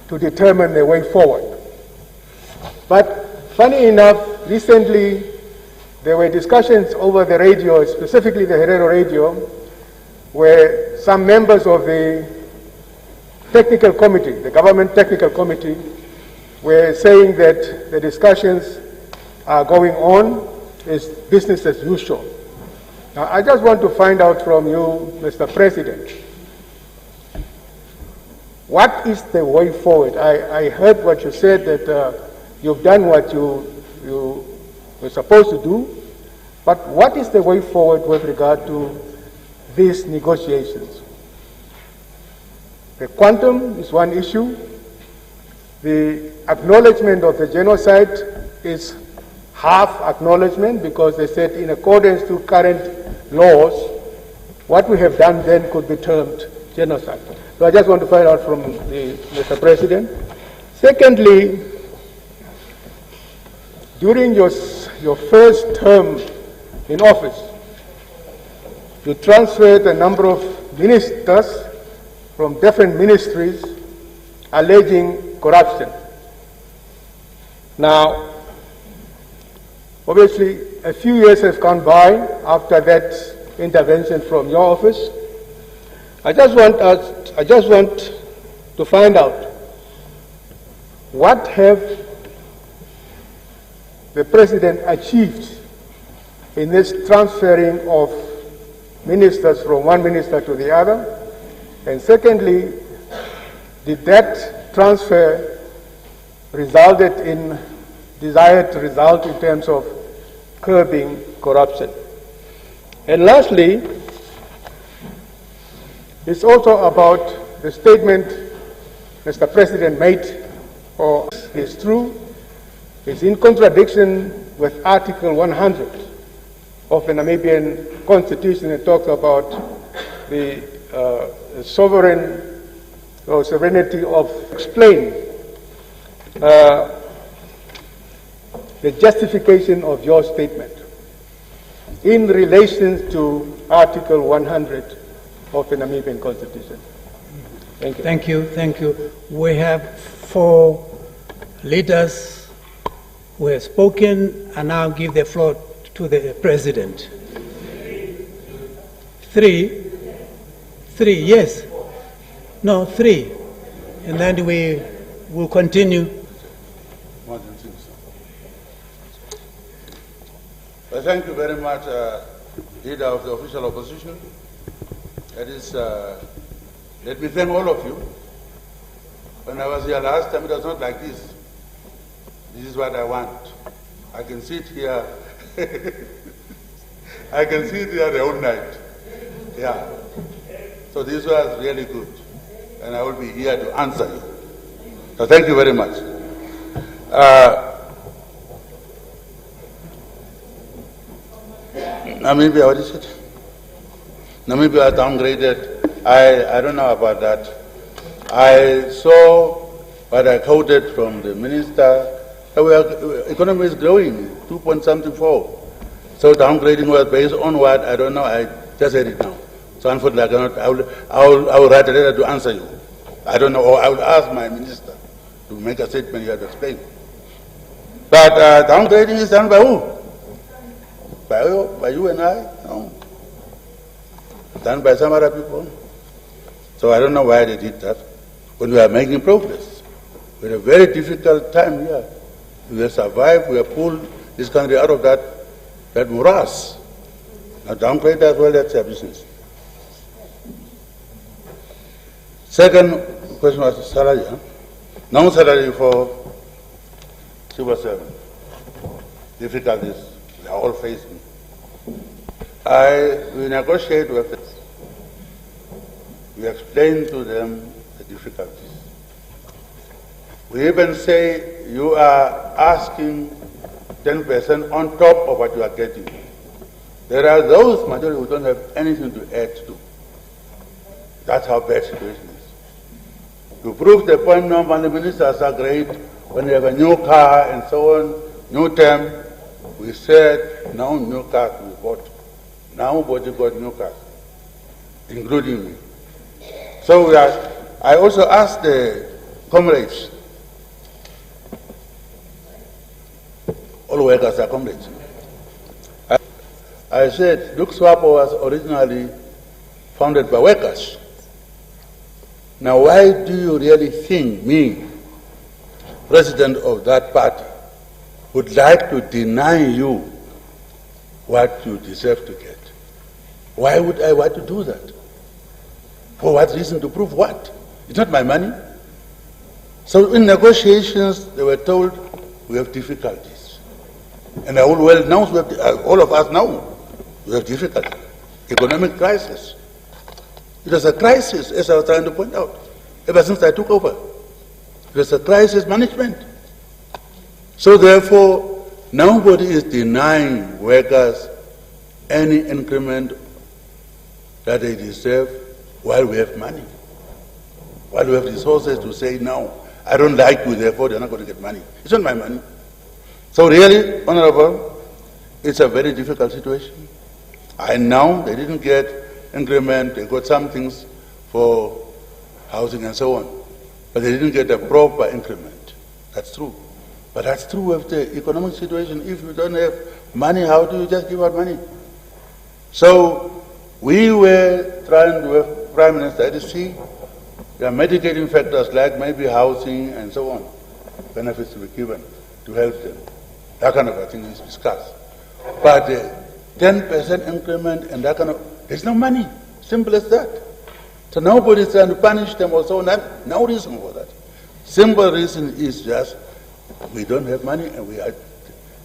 Speaker 8: to determine the way forward. But funny enough, recently there were discussions over the radio, specifically the Herero radio, where some members of the technical committee, the government technical committee, were saying that the discussions are going on, is business as usual. Now, I just want to find out from you, Mr. President, what is the way forward? I heard what you said, that you've done what you were supposed to do, but what is the way forward with regard to these negotiations? The quantum is one issue. The acknowledgement of the genocide is half acknowledgement, because they said in accordance to current laws, what we have done then could be termed genocide. So I just want to find out from Mr. President. Secondly, during your first term in office, you transferred a number of ministers from different ministries alleging corruption. Now, obviously, a few years have gone by after that intervention from your office. I just want to find out, what have the President achieved in this transferring of ministers from one minister to the other? And secondly, did that transfer resulted in desired result in terms of curbing corruption? And lastly, it's also about the statement Mr. President made, or is true, is in contradiction with Article 100 of the Namibian Constitution. It talks about the sovereignty of explain the justification of your statement in relation to Article 100 of the Namibian Constitution. Thank you.
Speaker 2: Thank you. Thank you. We have 4 leaders who have spoken, and now give the floor to the President. Three, yes. No, 3. And then we will continue.
Speaker 3: Well, thank you very much, leader of the official opposition. That is, let me thank all of you. When I was here last time, it was not like this. This is what I want. I can sit here. I can sit here the whole night. Yeah. So this was really good. And I will be here to answer you. So thank you very much. Namibia, what is it? Namibia downgraded. I don't know about that. I saw what I quoted from the minister. The economy is growing, 2.74. So downgrading was based on what? I don't know. I just said it now. So unfortunately, I will write a letter to answer you. I don't know, or I will ask my minister to make a statement here to explain. But downgrading is done by who? By you and I? No. Done by some other people. So I don't know why they did that. When we are making progress, we had a very difficult time here. We have survived, we have pulled this country out of that morass. Now downgrade as well, that's their business. Second question was salary. No salary for civil servants. Difficulties we are all facing. We negotiate with them. We explain to them the difficulties. We even say you are asking 10% on top of what you are getting. There are those majority who don't have anything to add to. That's how bad the situation is. To prove the point, normally ministers are great when you have a new car and so on, new term. We said, no new cars we bought. Now nobody got new cars, including me. So I also asked the comrades, all workers are comrades. I said, look, SWAPO was originally founded by workers. Now, why do you really think me, president of that party, would like to deny you what you deserve to get? Why would I want to do that? For what reason? To prove what? It's not my money. So in negotiations, they were told, we have difficulties. And all of us know we have difficulties. Economic crisis. It was a crisis, as I was trying to point out, ever since I took over. It was a crisis management. So therefore, nobody is denying workers any increment that they deserve while we have money, while we have resources to say, no, I don't like you, therefore they're not going to get money. It's not my money. So really, Honorable, it's a very difficult situation. I know they didn't get increment, they got some things for housing and so on, but they didn't get a proper increment. That's true. But that's true of the economic situation. If you don't have money, how do you just give out money? So we were trying to have Prime Minister to see there are mitigating factors like maybe housing and so on, benefits to be given to help them. That kind of a thing is discussed. But 10% increment and that kind of, there's no money. Simple as that. So nobody's trying to punish them or so on. No reason for that. Simple reason is just we don't have money and we are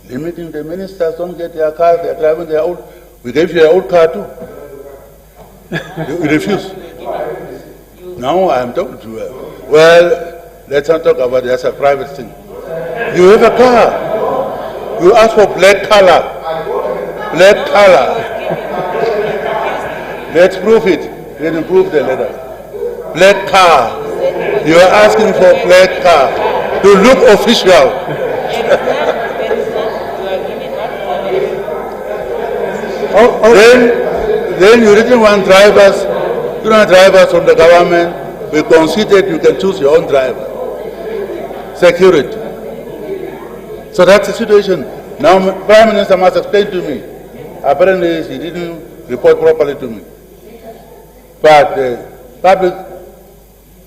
Speaker 3: limiting the ministers, don't get their cars, they're driving their old. We gave you an old car too. You refuse. No, I'm talking to you. Well, let's not talk about it. That's a private thing. You have a car. You ask for black color. Black color. Let's prove it. Let's improve the letter. Black car. You are asking for black car to look official. Then you didn't want drivers. You don't want drivers from the government. We considered you can choose your own driver. Security. So that's the situation. Now, Prime Minister must explain to me. Apparently, he didn't report properly to me. But the public,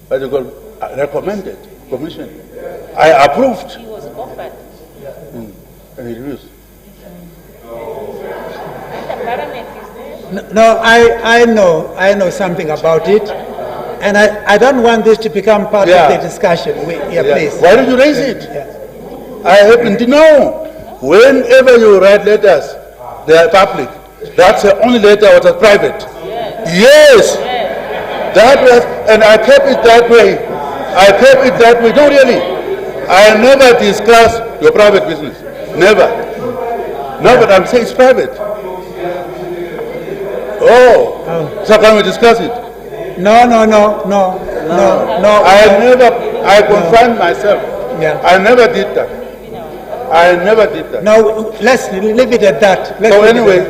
Speaker 3: what you call, recommended, commission. I approved.
Speaker 9: He was offered.
Speaker 3: And he refused.
Speaker 9: The parliament is there.
Speaker 2: No, I know something about it, and I don't want this to become part of the discussion. Please.
Speaker 3: Why did you raise it?
Speaker 2: Yeah.
Speaker 3: I happen to know. Whenever you write letters, they are public. That's the only letter that was private. Yes. That was, and I kept it that way. I kept it that way. No, really. I never discuss your private business. Never. No, but I'm saying it's private. Oh. So can we discuss it?
Speaker 2: No.
Speaker 3: I confined myself.
Speaker 2: Yeah.
Speaker 3: I never did that.
Speaker 2: No, let's leave it at that.
Speaker 3: So anyway,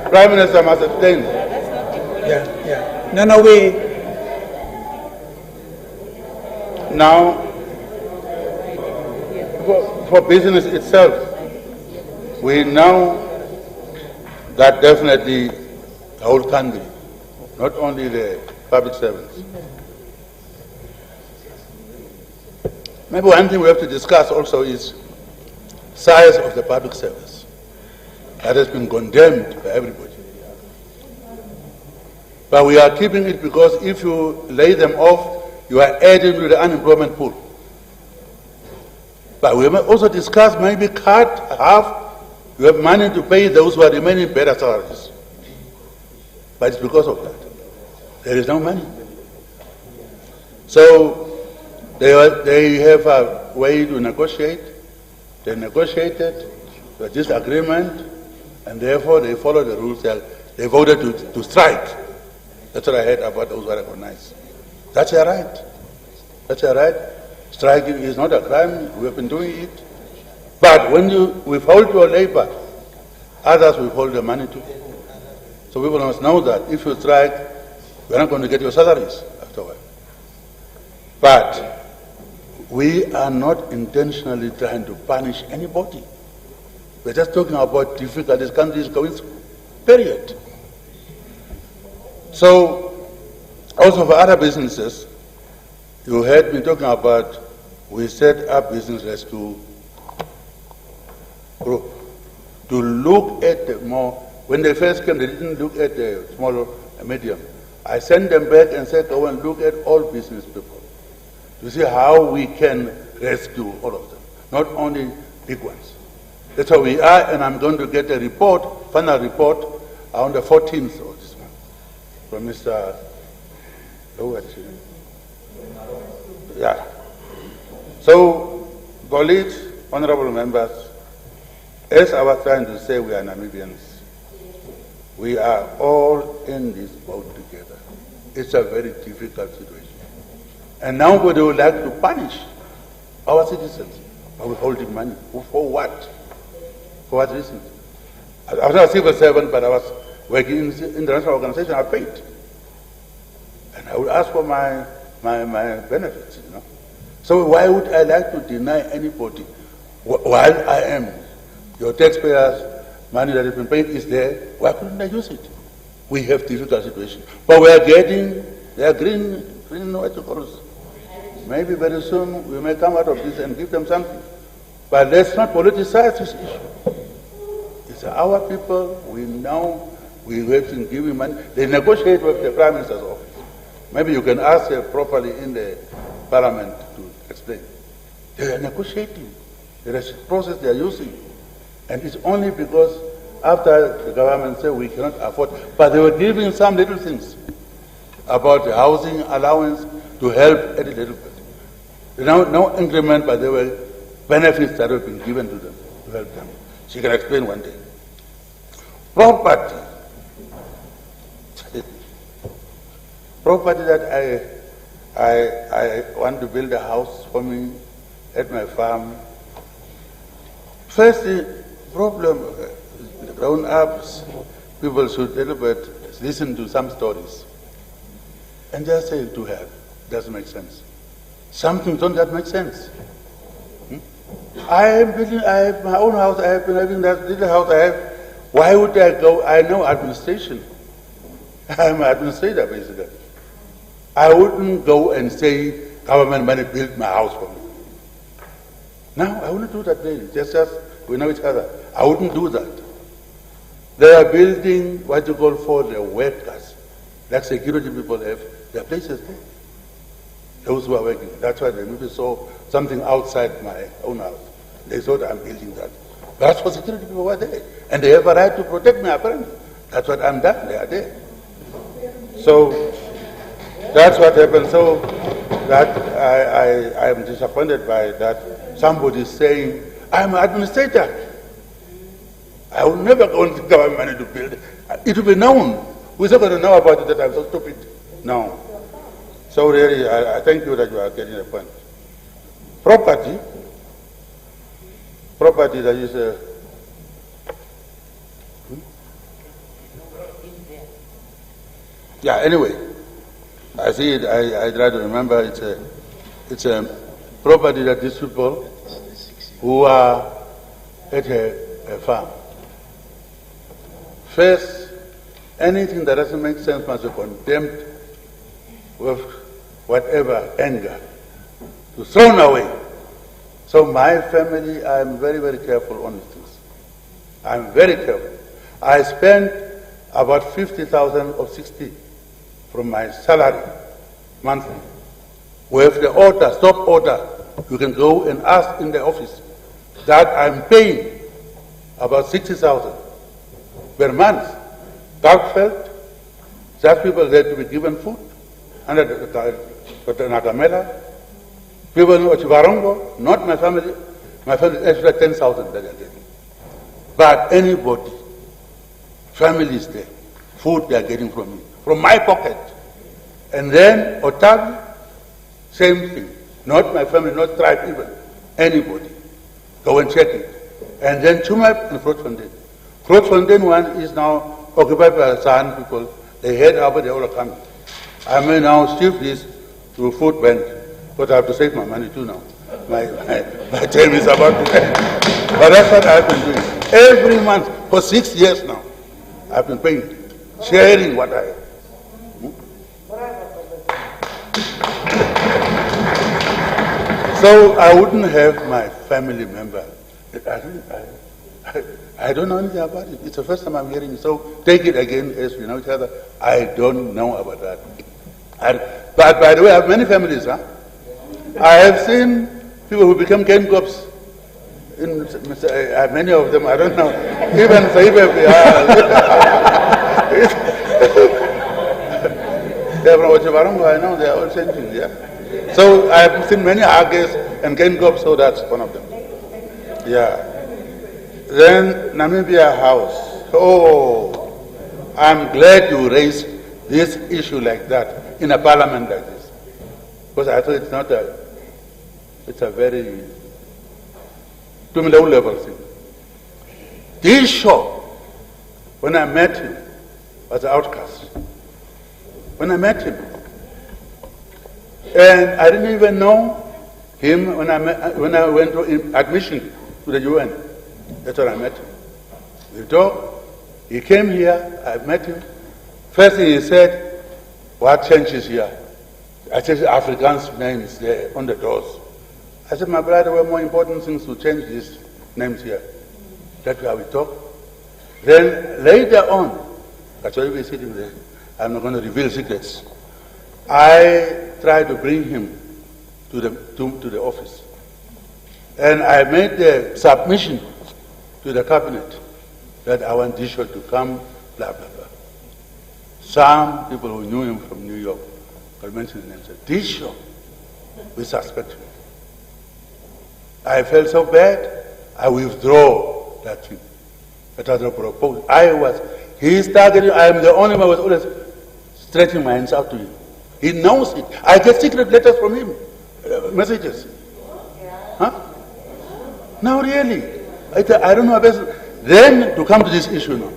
Speaker 3: Prime Minister must explain.
Speaker 2: Yeah. No, we...
Speaker 3: Now, for business itself, we know that definitely the whole country, not only the public servants. Maybe one thing we have to discuss also is size of the public service. That has been condemned by everybody. But we are keeping it because if you lay them off, you are adding to the unemployment pool. But we may also discuss maybe cut half. You have money to pay those who are remaining better salaries. But it's because of that. There is no money. So they have a way to negotiate. They negotiated this agreement, and therefore they followed the rules. They voted to strike. That's what I heard about those who are recognized. That's their right. That's their right. Striking is not a crime. We have been doing it. But when you withhold your labor, others withhold the money too. So people must know that if you strike, you're not going to get your salaries afterward. But we are not intentionally trying to punish anybody. We're just talking about difficulties countries going through. Period. So, also for other businesses, you heard me talking about we set up business rescue group to look at the more. When they first came, they didn't look at the small and medium. I sent them back and said, go and look at all business people to see how we can rescue all of them, not only big ones. That's how we are, and I'm going to get a report, final report, on the 14th of this month from Mr. Yeah. So, colleagues, honorable members, as I was trying to say, we are Namibians. We are all in this boat together. It's a very difficult situation. And nobody would like to punish our citizens by withholding money. For what? For what reason? I was not a civil servant, but I was working in the international organization. I paid. And I would ask for my benefits, you know. So why would I like to deny anybody while I am your taxpayers' money that has been paid is there? Why couldn't I use it? We have difficult situations, but we are getting green what you call us. Maybe very soon we may come out of this and give them something. But let's not politicize this issue. It's our people. We know we have been giving money. They negotiate with the Prime Minister's office. Maybe you can ask her properly in the Parliament to explain. They are negotiating. There is a process they are using. And it's only because after the government said we cannot afford, but they were giving some little things about the housing allowance to help a little bit. No increment, but there were benefits that have been given to them to help them. She can explain one day. Property. Property that I want to build a house for me at my farm. First, the problem, grown-ups, people should a little bit listen to some stories and just say to her, doesn't make sense. Some things don't that make sense. I am building, I have my own house, I have been having that little house I have. Why would I go? I know administration. I'm an administrator, basically. I wouldn't go and say, government money build my house for me. No, I wouldn't do that, really. Just we know each other. I wouldn't do that. They are building what you call for the workers. Like security people have their places there. Those who are working. That's why they maybe saw something outside my own house. They thought I'm building that. That's for security people who are there. And they have a right to protect me, apparently. That's what I'm done. They are there. So that's what happened. So that I am disappointed by that. Somebody is saying, I'm an administrator. I will never go and government money to build. It will be known. We're not going to know about it that I'm so stupid. No. So really, I thank you that you are getting the point. Property that is yeah, anyway, I see it, I try to remember it's a property that these people who are at a farm. First, anything that doesn't make sense must be condemned with whatever anger, to thrown away. So my family, I'm very, very careful on these things. I'm very careful. I spend about 50,000 or 60 from my salary monthly. With the order, stop order, you can go and ask in the office that I'm paying about 60,000 per month. Darkfeld, just people there to be given food, under the Nagamela, people in Ochivarongo, not my family. My family is extra 10,000 that they are getting. But anybody, families there, food they are getting from me, from my pocket. And then Otavi, same thing. Not my family, not tribe even. Anybody. Go and check it. And then Chumap and Grootfontein. Grootfontein one is now occupied by San people. They head over, they all are coming. I may now shift this to a food bank, but I have to save my money too now. My term is about to end. But that's what I've been doing. Every month, for 6 years now, I've been paying, sharing what I have. So I wouldn't have my family member. I don't know anything about it. It's the first time I'm hearing it. So take it again as we know each other. I don't know about that. But by the way, I have many families. Huh? I have seen people who become game cops. Many of them, I don't know. Even they're from Ochivarongo, I know, they're all changing, yeah. So I have seen many Hages and game cops, so that's one of them. Yeah. Then Namibia House. Oh, I'm glad you raised this issue like that in a parliament like this. Because I thought it's a very, to me, low level thing. This show, when I met him, was an outcast. When I met him, and I didn't even know him when I went to admission to the UN. That's when I met him. We talked. He came here. I met him. First thing he said, "What changes here?" I said, "Afrikaans names there on the doors." I said, "My brother, there were more important things to change these names here." That's why we talked. Then later on, that's why we're sitting there. I'm not going to reveal secrets. I tried to bring him to the office. And I made the submission to the cabinet that I want this show to come, blah, blah, blah. Some people who knew him from New York could mention the name and said, "This show, we suspect him." I felt so bad, I withdraw that thing. That was not proposed. He's targeting, I am the only one who was always stretching my hands out to him. He knows it. I get secret letters from him, messages. Huh? No, really. I don't know. Then to come to this issue now.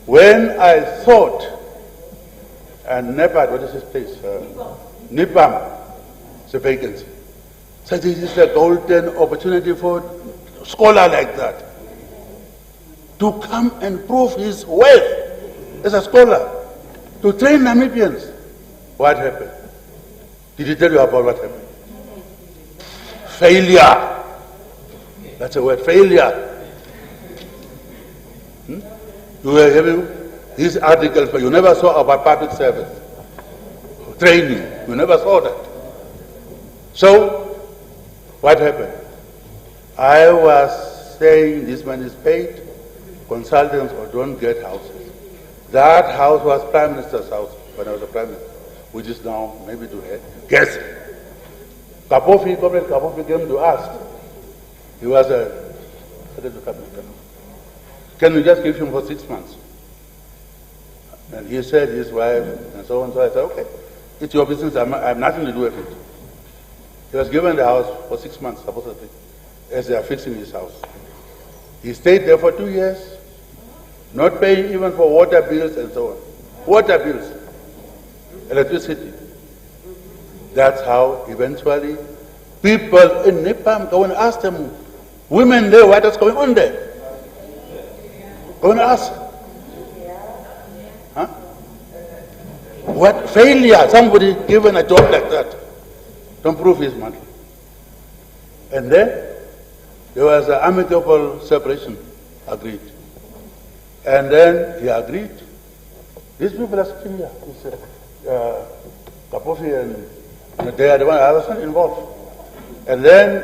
Speaker 3: When I thought, and Nepal, what is this place? Nipam, it's a vacancy. So this is a golden opportunity for a scholar like that to come and prove his worth as a scholar, to train Namibians. What happened? Did he tell you about what happened? Failure. That's a word, failure. You were having these articles, but you never saw about public service, training. You never saw that. So, what happened? I was saying this man is paid, consultants or don't get houses. That house was Prime Minister's house when I was a Prime Minister, which is now maybe to guess. Comrade Kapofi came to ask. He was a can we just give him for 6 months? And he said his wife and so on. So I said, okay, it's your business. I have nothing to do with it. He was given the house for 6 months, supposedly, as they are fixing his house. He stayed there for 2 years, not paying even for water bills and so on. Water bills, electricity. That's how eventually people in Nepal go and ask them, women there, what is going on there? Go and ask. Huh? What failure, somebody given a job like that, don't prove his money. And then there was an amicable separation agreed. And then he agreed. These people are sitting here. He said, Kapofi and they are the one, I was not involved. And then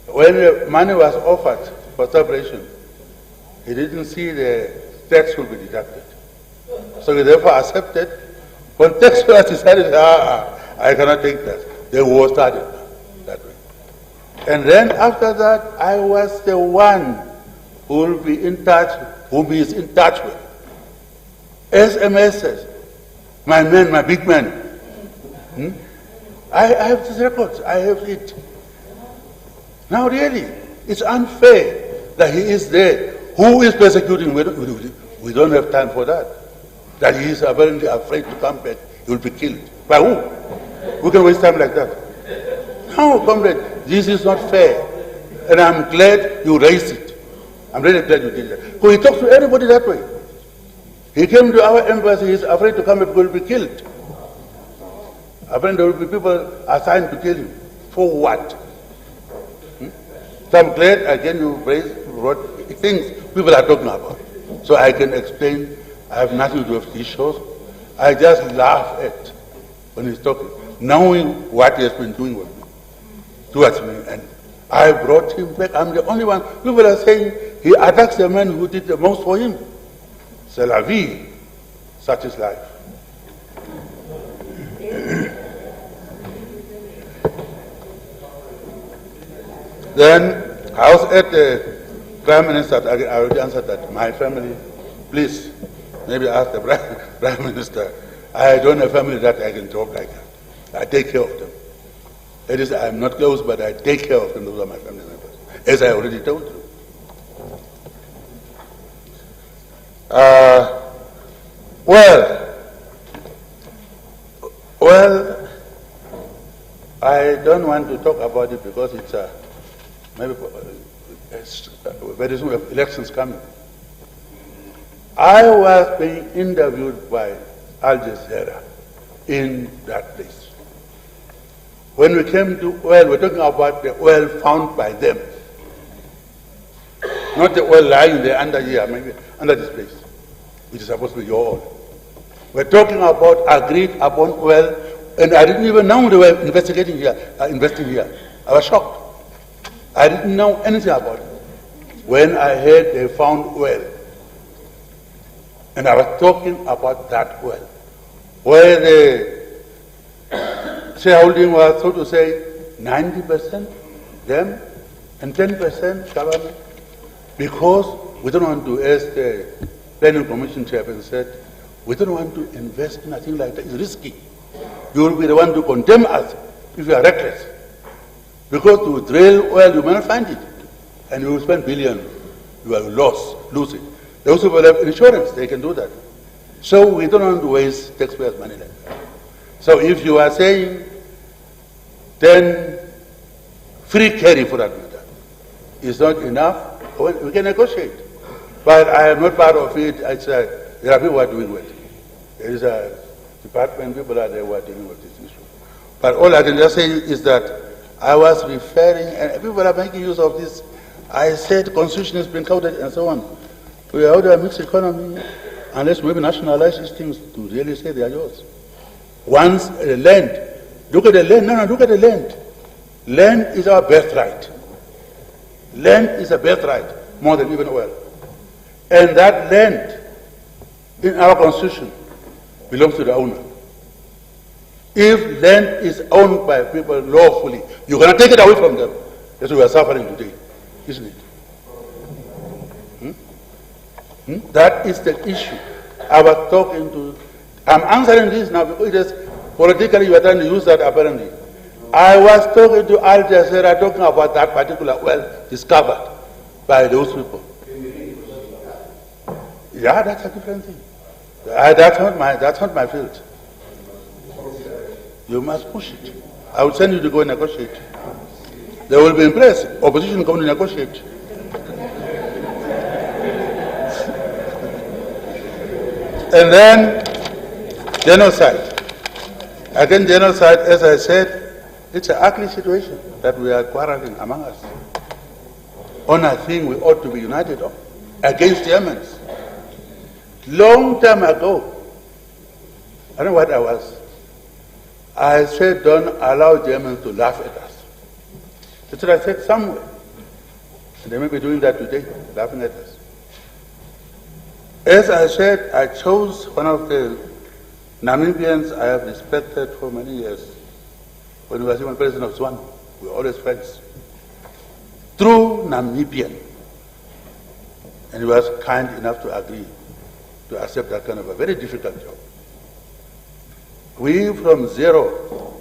Speaker 3: when the money was offered for separation, he didn't see the tax will be deducted. So he therefore accepted. When tax was decided, I cannot take that. The war started that way. And then after that, I was the one who will be in touch, whom he is in touch with. SMSs, my man, my big man. I have these records, I have it. Now really, it's unfair that he is there. Who is persecuting? We don't have time for that. That he is apparently afraid to come back, he will be killed. By who? Who can waste time like that? No, comrade, this is not fair. And I'm glad you raised it. I'm really glad you did that. Because he talks to everybody that way. He came to our embassy, he's afraid to come back, he will be killed. Apparently there will be people assigned to kill him. For what? So I'm glad again you wrote things people are talking about. So I can explain. I have nothing to do with these shows. I just laugh at when he's talking, knowing what he has been doing with me, towards me. And I brought him back. I'm the only one. People are saying he attacks the man who did the most for him. C'est la vie. Such is life. Then I was at the Prime Minister, I already answered that. My family, please, maybe ask the Prime Minister. I don't have family that I can talk like that. I take care of them. It is, I'm not close, but I take care of them. Those are my family members, as I already told you. Well, I don't want to talk about it because it's maybe very soon we have elections coming. I was being interviewed by Al Jazeera in that place. When we came to oil, we're talking about the oil found by them. Not the oil lying there under here, maybe under this place, which is supposed to be your oil. We're talking about agreed upon oil, and I didn't even know they were investing here. I was shocked. I didn't know anything about it. When I heard they found oil, and I was talking about that oil, where the shareholding was, so to say, 90% them and 10% government, because we don't want to, as the Planning Commission chairman said, we don't want to invest in a thing like that. It's risky. You will be the one to condemn us if you are reckless. Because to drill oil, you may not find it. And you will spend billions. You will lose it. Those who will have insurance, they can do that. So we don't want to waste taxpayers' money like that. So if you are saying then free carry for that matter is not enough. We can negotiate. But I am not part of it. There are people who are doing it. There is a department, people are there who are dealing with this issue. But all I can just say is that I was referring, and people are making use of this. I said constitution has been counted and so on. We are out of a mixed economy, unless maybe nationalize these things to really say they are yours. Once the land, look at the land, look at the land. Land is our birthright. Land is a birthright, more than even oil. And that land, in our constitution, belongs to the owner. If land is owned by people lawfully, you're going to take it away from them. That's what we are suffering today, isn't it? That is the issue. I was talking to, I'm answering this now because it is politically you are trying to use that apparently. I was talking to Al Jazeera talking about that particular well discovered by those people. Yeah, that's a different thing. That's not my field. You must push it. I will send you to go and negotiate. They will be impressed. Opposition come to negotiate. And then genocide. Again, genocide, as I said, it's an ugly situation that we are quarreling among us on a thing we ought to be united on against Germans. Long time ago, I don't know what I was. I said, don't allow Germans to laugh at us. That's what I said somewhere. And they may be doing that today, laughing at us. As I said, I chose one of the Namibians I have respected for many years. When he was even president of Swan, we were always friends. True Namibian. And he was kind enough to agree to accept that kind of a very difficult job. We from zero,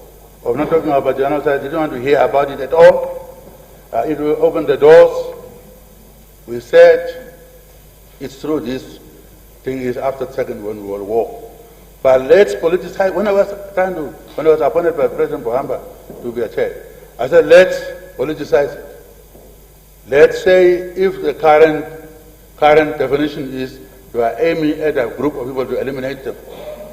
Speaker 3: of not talking about genocide, didn't want to hear about it at all. It will open the doors. We said, it's true, this thing is after the Second World War. But let's politicize. When I was appointed by President Bohamba to be a chair, I said, let's politicize it. Let's say if the current definition is you are aiming at a group of people to eliminate them.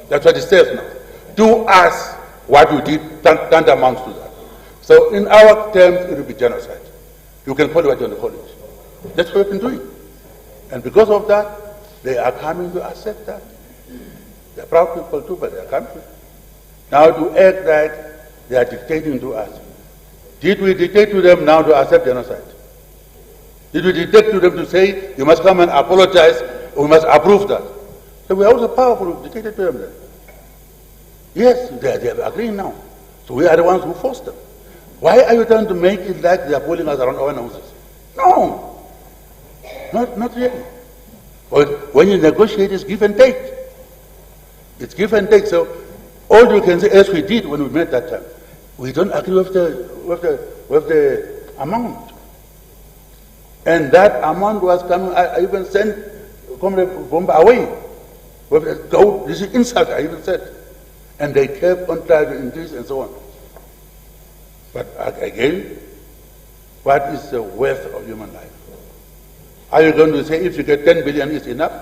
Speaker 3: That's what it says now. To us, what you did tantamount to that. So in our terms, it will be genocide. You can call it what you want to call it. That's what we've been doing. And because of that, they are coming to accept that. They're proud people too, but they're coming. Now to act like they are dictating to us. Did we dictate to them now to accept genocide? Did we dictate to them to say, you must come and apologize, we must approve that? So we are also powerful, we dictated to them then. Yes, they are agreeing now. So we are the ones who forced them. Why are you trying to make it like they are pulling us around our noses? No, not really. But when you negotiate, it's give and take. It's give and take. So all you can say, as we did when we met that time, we don't agree with the amount. And that amount was coming. I even sent Comrade Bomba away. Go, this is insult, I even said. And they kept on trying to increase and so on. But again, what is the worth of human life? Are you going to say if you get 10 billion is enough?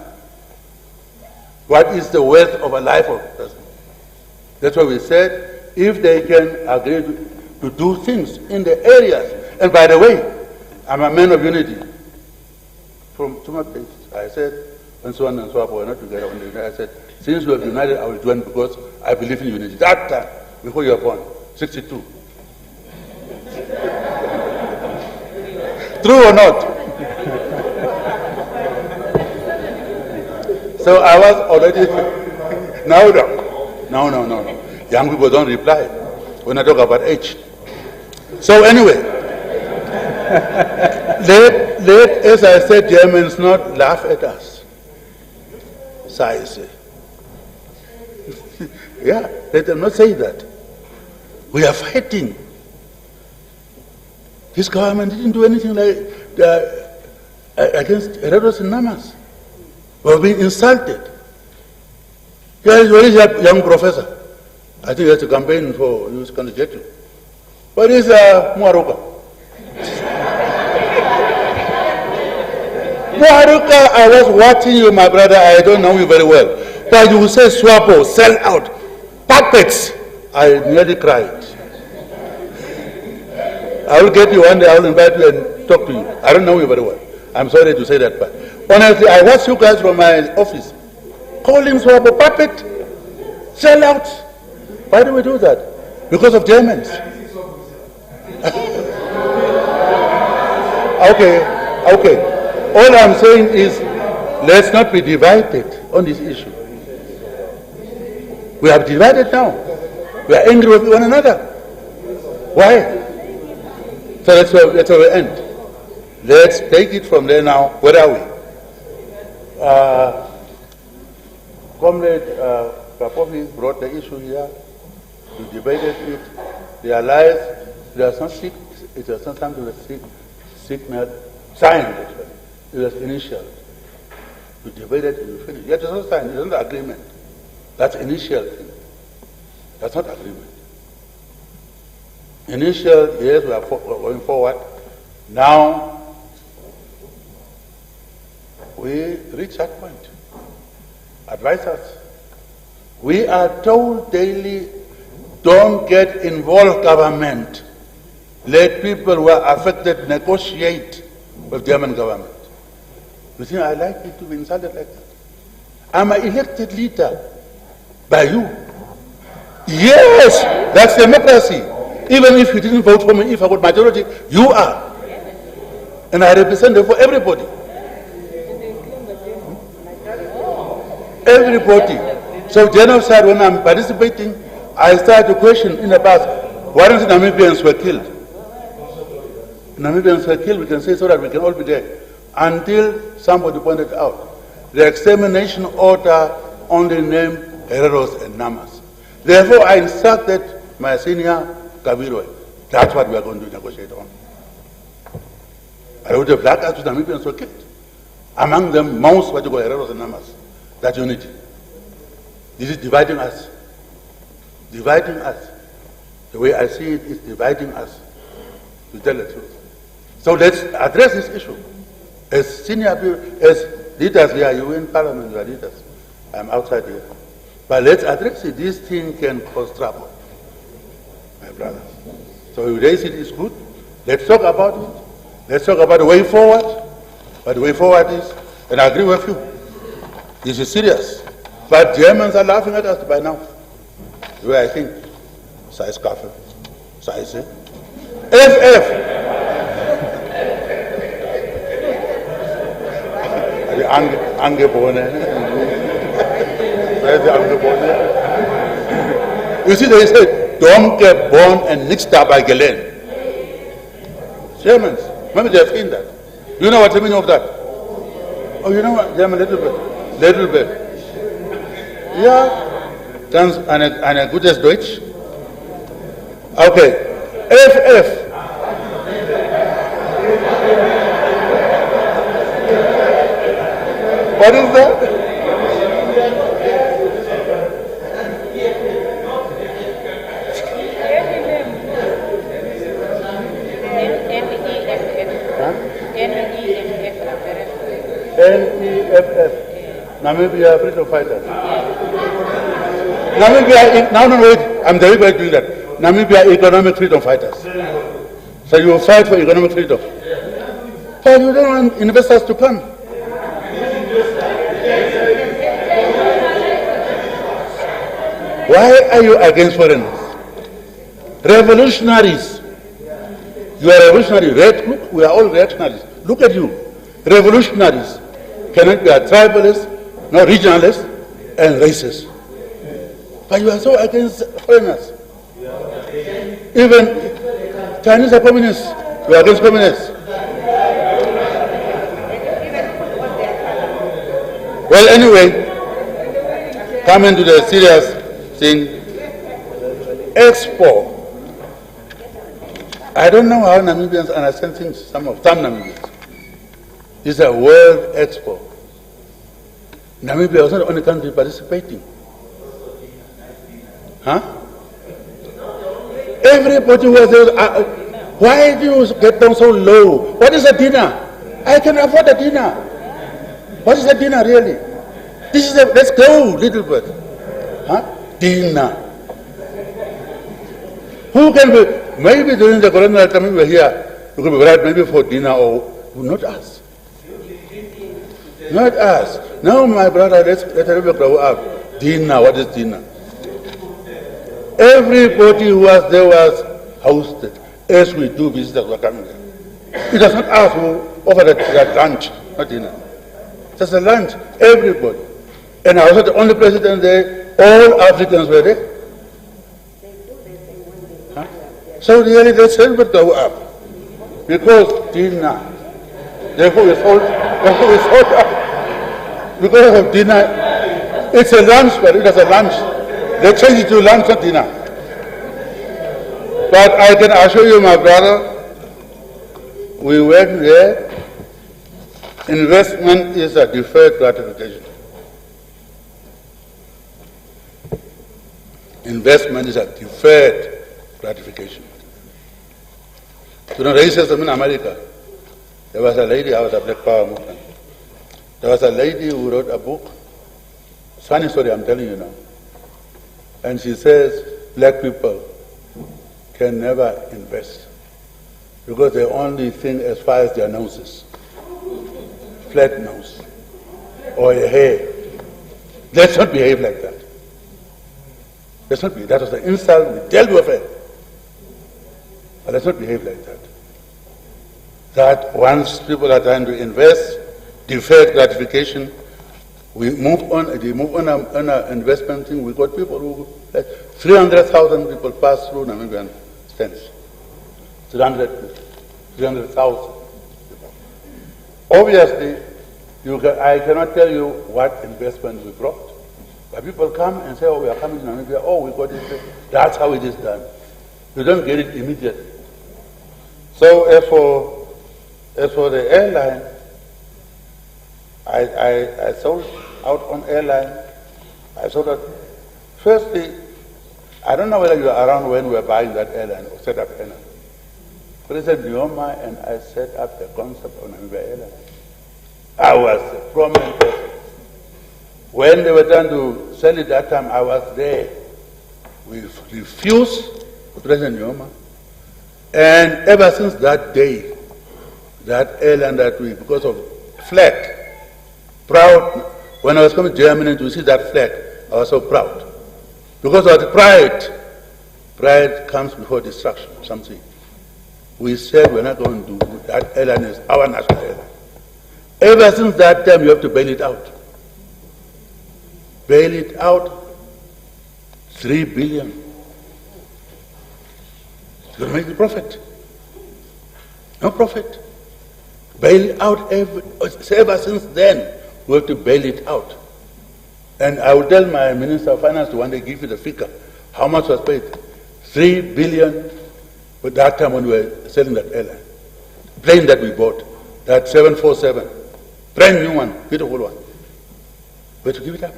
Speaker 3: What is the worth of a life of a person? That's why we said, if they can agree to do things in the areas. And by the way, I'm a man of unity. From my place, I said, and so on and so forth, we're not together. I said, since we have united, I will join because I believe in unity. That time, before you were born, 62. True or not? So I was already, no. Young people don't reply when I talk about age. So anyway, let, as I said, Germans not laugh at us. So I say. Yeah, let them not say that. We are fighting. This government didn't do anything like against rebels in Namas. We have been insulted. Where is that young professor? I think he has to campaign for his candidature. What is Muaruka? Muaruka, I was watching you, my brother. I don't know you very well. But you say Swapo, sell out, puppets. I nearly cried. I will get you one day, I will invite you and talk to you. I don't know you very well. I'm sorry to say that, but honestly, I watch you guys from my office. Calling Swapo puppet, sell out. Why do we do that? Because of Germans. Okay. All I'm saying is, let's not be divided on this issue. We are divided now. We are angry with one another. Why? So that's where we end. Let's take it from there now. Where are we? Comrade Kapovi brought the issue here. We debated it. Realized there was not sick. It was not something that was signaled, signed. It was initial. We debated it. We finished. Yet it's not signed. It's not agreement. That's initial thing. That's not agreement. Initial, yes, we are going forward. Now, we reach that point. Advise us. We are told daily, don't get involved, government. Let people who are affected negotiate with German government. You think I like it to be insulted like that? I'm an elected leader by you. Yes, that's democracy. Even if you didn't vote for me, if I got majority, you are. And I represent them for everybody. Everybody. So genocide, when I'm participating, I start to question in the past, why don't Namibians were killed? Namibians were killed, we can say so that we can all be there. Until somebody pointed out, the extermination order only named Hereros and Namas. Therefore, I instructed my senior Kabirwe, that's what we are going to negotiate on. I would have liked us to Namibians were killed. Among them, most what you call Hereros and Namas. That unity. This is dividing us. Dividing us. The way I see it is dividing us, to tell the truth. So let's address this issue. As senior people, as leaders here, you in parliament, you are leaders. I'm outside here. But let's address it. This thing can cause trouble, my brothers. So if raise it is good. Let's talk about it. Let's talk about the way forward. But the way forward is, and I agree with you, this is serious. But Germans are laughing at us by now. The way I think, size coffee, size FF. You see, they said, don't get born and mixed up by Gelen. Germans, maybe they have seen that. You know what the meaning of that? Oh, you know what? German, little bit. Little bit. Yeah. Ganz eine gutes Deutsch. Okay. FF. What is that? NEFF. Namibia Freedom Fighters. Namibia, no, wait, I'm deliberately doing that. Namibia Economic Freedom Fighters. So you will fight for economic freedom. But you don't want investors to come. Why are you against foreigners? Revolutionaries. You are revolutionary. Look, we are all reactionaries. Look at you. Revolutionaries cannot be a tribalist, no regionalist, and racist. But you are so against foreigners. Even Chinese are communists. You are against communists. Well, anyway, coming to the serious thing, Expo. I don't know how Namibians understand things, some Namibians. This is a World Expo. Namibia was not the only country participating. Huh? Everybody was there. Why do you get down so low? What is a dinner? I can afford a dinner. What is a dinner really? Let's go, little bit. Huh? Dinner. Who can be, maybe during the colonial time we were here, we could be right maybe for dinner or not us. Not us. Now my brother, let's grow up. Dinner, what is dinner? Everybody who was there was hosted, as we do visitors who are coming there. It was not us who offered that lunch, not dinner. Just a lunch, everybody. And I was not the only president there, all Africans were there. Huh? So really let's help go up. Because dinner, therefore we sold up. Because of dinner, it's a lunch, but it was a lunch. They changed it to lunch, not dinner. But I can assure you, my brother, we went there. Investment is a deferred gratification. Investment is a deferred gratification. You know, racism in America. There was a lady, I was a Black Power movement. There was a lady who wrote a book. It's funny story, I'm telling you now. And she says, black people can never invest because they only think as far as their noses. Flat nose or a hair. Let's not behave like that. Let's not behave. That was the insult. We dealt with it. But let's not behave like that. That once people are trying to invest, deferred gratification, we move on an investment thing. We got people who, like 300,000 people pass through Namibian stands. 300,000. Obviously, I cannot tell you what investment we brought. But people come and say, oh, we are coming to Namibia, oh, we got it. That's how it is done. You don't get it immediately. So as for the airline, I sold out on airline. I sold out. Firstly, I don't know whether you were around when we were buying that airline or set up airline. President Nyoma and I set up the concept of Namibia Airline. I was a prominent person. When they were trying to sell it that time, I was there. We refused President Nyoma. And ever since that day, that airline that we, because of flag, proud, when I was coming to Germany to see that flag, I was so proud. Because of the pride comes before destruction, something. We said we're not going to do that airline is our national airline. Ever since that time, you have to bail it out. Bail it out, 3 billion. You're going to make the profit. No profit. Bail it out ever since then. We have to bail it out. And I will tell my Minister of Finance to one day give you the figure. How much was paid? 3 billion at that time when we were selling that airline. Plane that we bought, that 747. Brand new one, beautiful one. We have to give it up.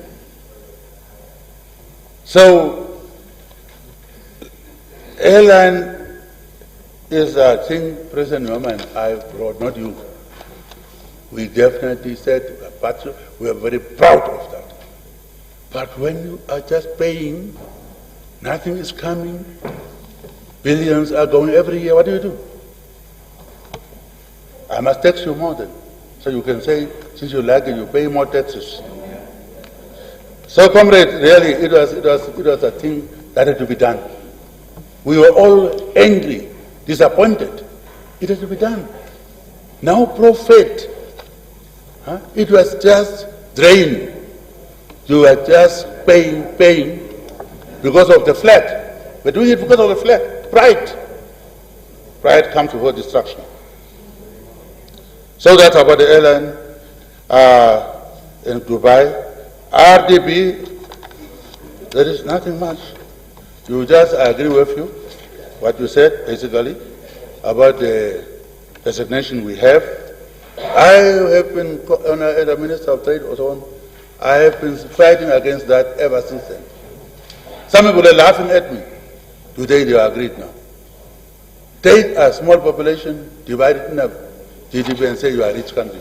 Speaker 3: So, airline is a thing President Nyoma and I brought, not you. We definitely said we are very proud of that. But when you are just paying, nothing is coming, billions are going every year, what do? I must tax you more then. So you can say, since you like it, you pay more taxes. So, comrade, really, it was a thing that had to be done. We were all angry, disappointed. It had to be done. No profit. Huh? It was just drain. You were just paying because of the flag. We're doing it because of the flag. Pride. Pride comes before destruction. So that's about the airline in Dubai. RDB, there is nothing much. You just agree with you, what you said, basically, about the designation we have. I have been, as a Minister of Trade or so on, I have been fighting against that ever since then. Some people are laughing at me. Today they are agreed now. Take a small population, divide it in a GDP and say you are a rich country.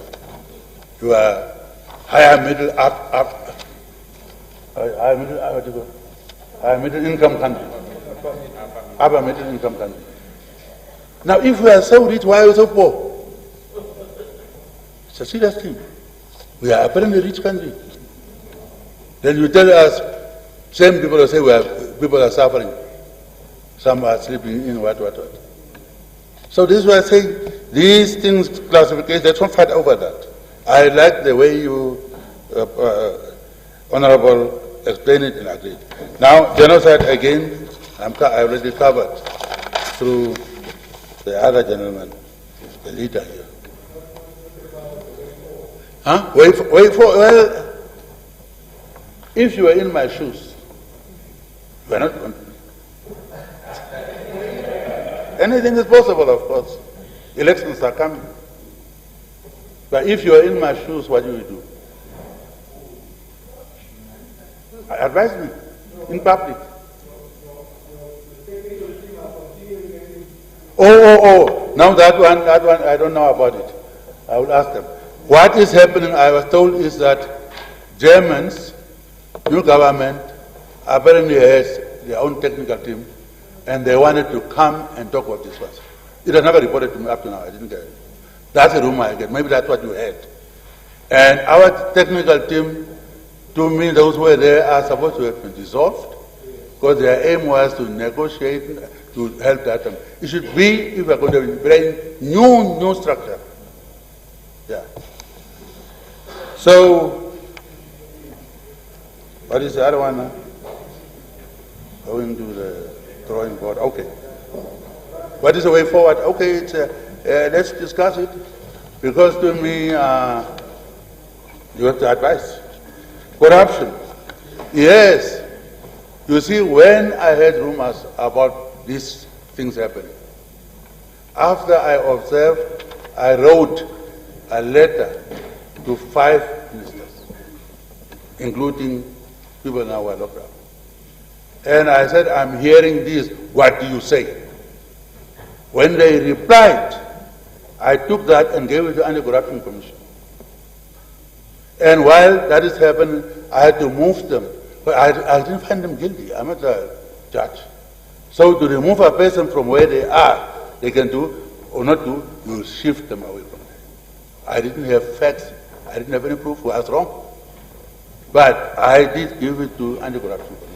Speaker 3: You are higher middle higher middle income country. Upper middle income country. Now if we are so rich, why are we so poor? It's a serious thing. We are apparently a rich country. Then you tell us, same people will say people are suffering. Some are sleeping in what. So this is why I say these things, classification, let's not fight over that. I like the way you, Honorable, explain it and agreed. Now, genocide again, I already covered through the other gentleman, the leader here. Huh? Wait for, well, if you were in my shoes, you are not going to. Anything is possible, of course. Elections are coming. But if you are in my shoes, what do you do? Advise me in public. Oh, now that one, I don't know about it. I will ask them. What is happening, I was told, is that Germans, new government, apparently has their own technical team, and they wanted to come and talk about this first. It has never reported to me up to now, I didn't get it. That's a rumor I get, maybe that's what you heard. And our technical team, to me, those who were there are supposed to have been dissolved, because their aim was to negotiate, to help that. It should be, if we're going to bring new structure. Yeah. So, what is the other one now? Going to the drawing board. Okay. What is the way forward? Okay, it's, let's discuss it. Because to me, you have to advise. Corruption. Yes. You see, when I heard rumors about these things happening, after I observed, I wrote a letter to 5 ministers, including people now who are locked up. And I said, I'm hearing this, what do you say? When they replied, I took that and gave it to the Anti-Corruption Commission. And while that is happening, I had to move them. But I didn't find them guilty. I'm not a judge. So to remove a person from where they are, they can do or not do, you shift them away from there. I didn't have facts. I didn't have any proof. I was wrong. But I did give it to Anti-Corruption Commission.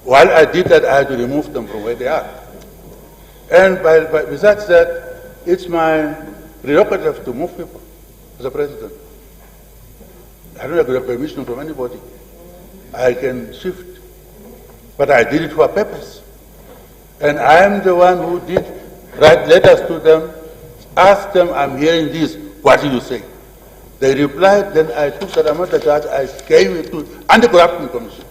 Speaker 3: While I did that, I had to remove them from where they are. And besides that, it's my prerogative to move people as a president. I don't have to have permission from anybody. I can shift. But I did it for a purpose. And I am the one who did write letters to them, ask them, I'm hearing this, what do you say? They replied, then I took that, I'm not the judge, I gave it to Anti-Corruption Commission.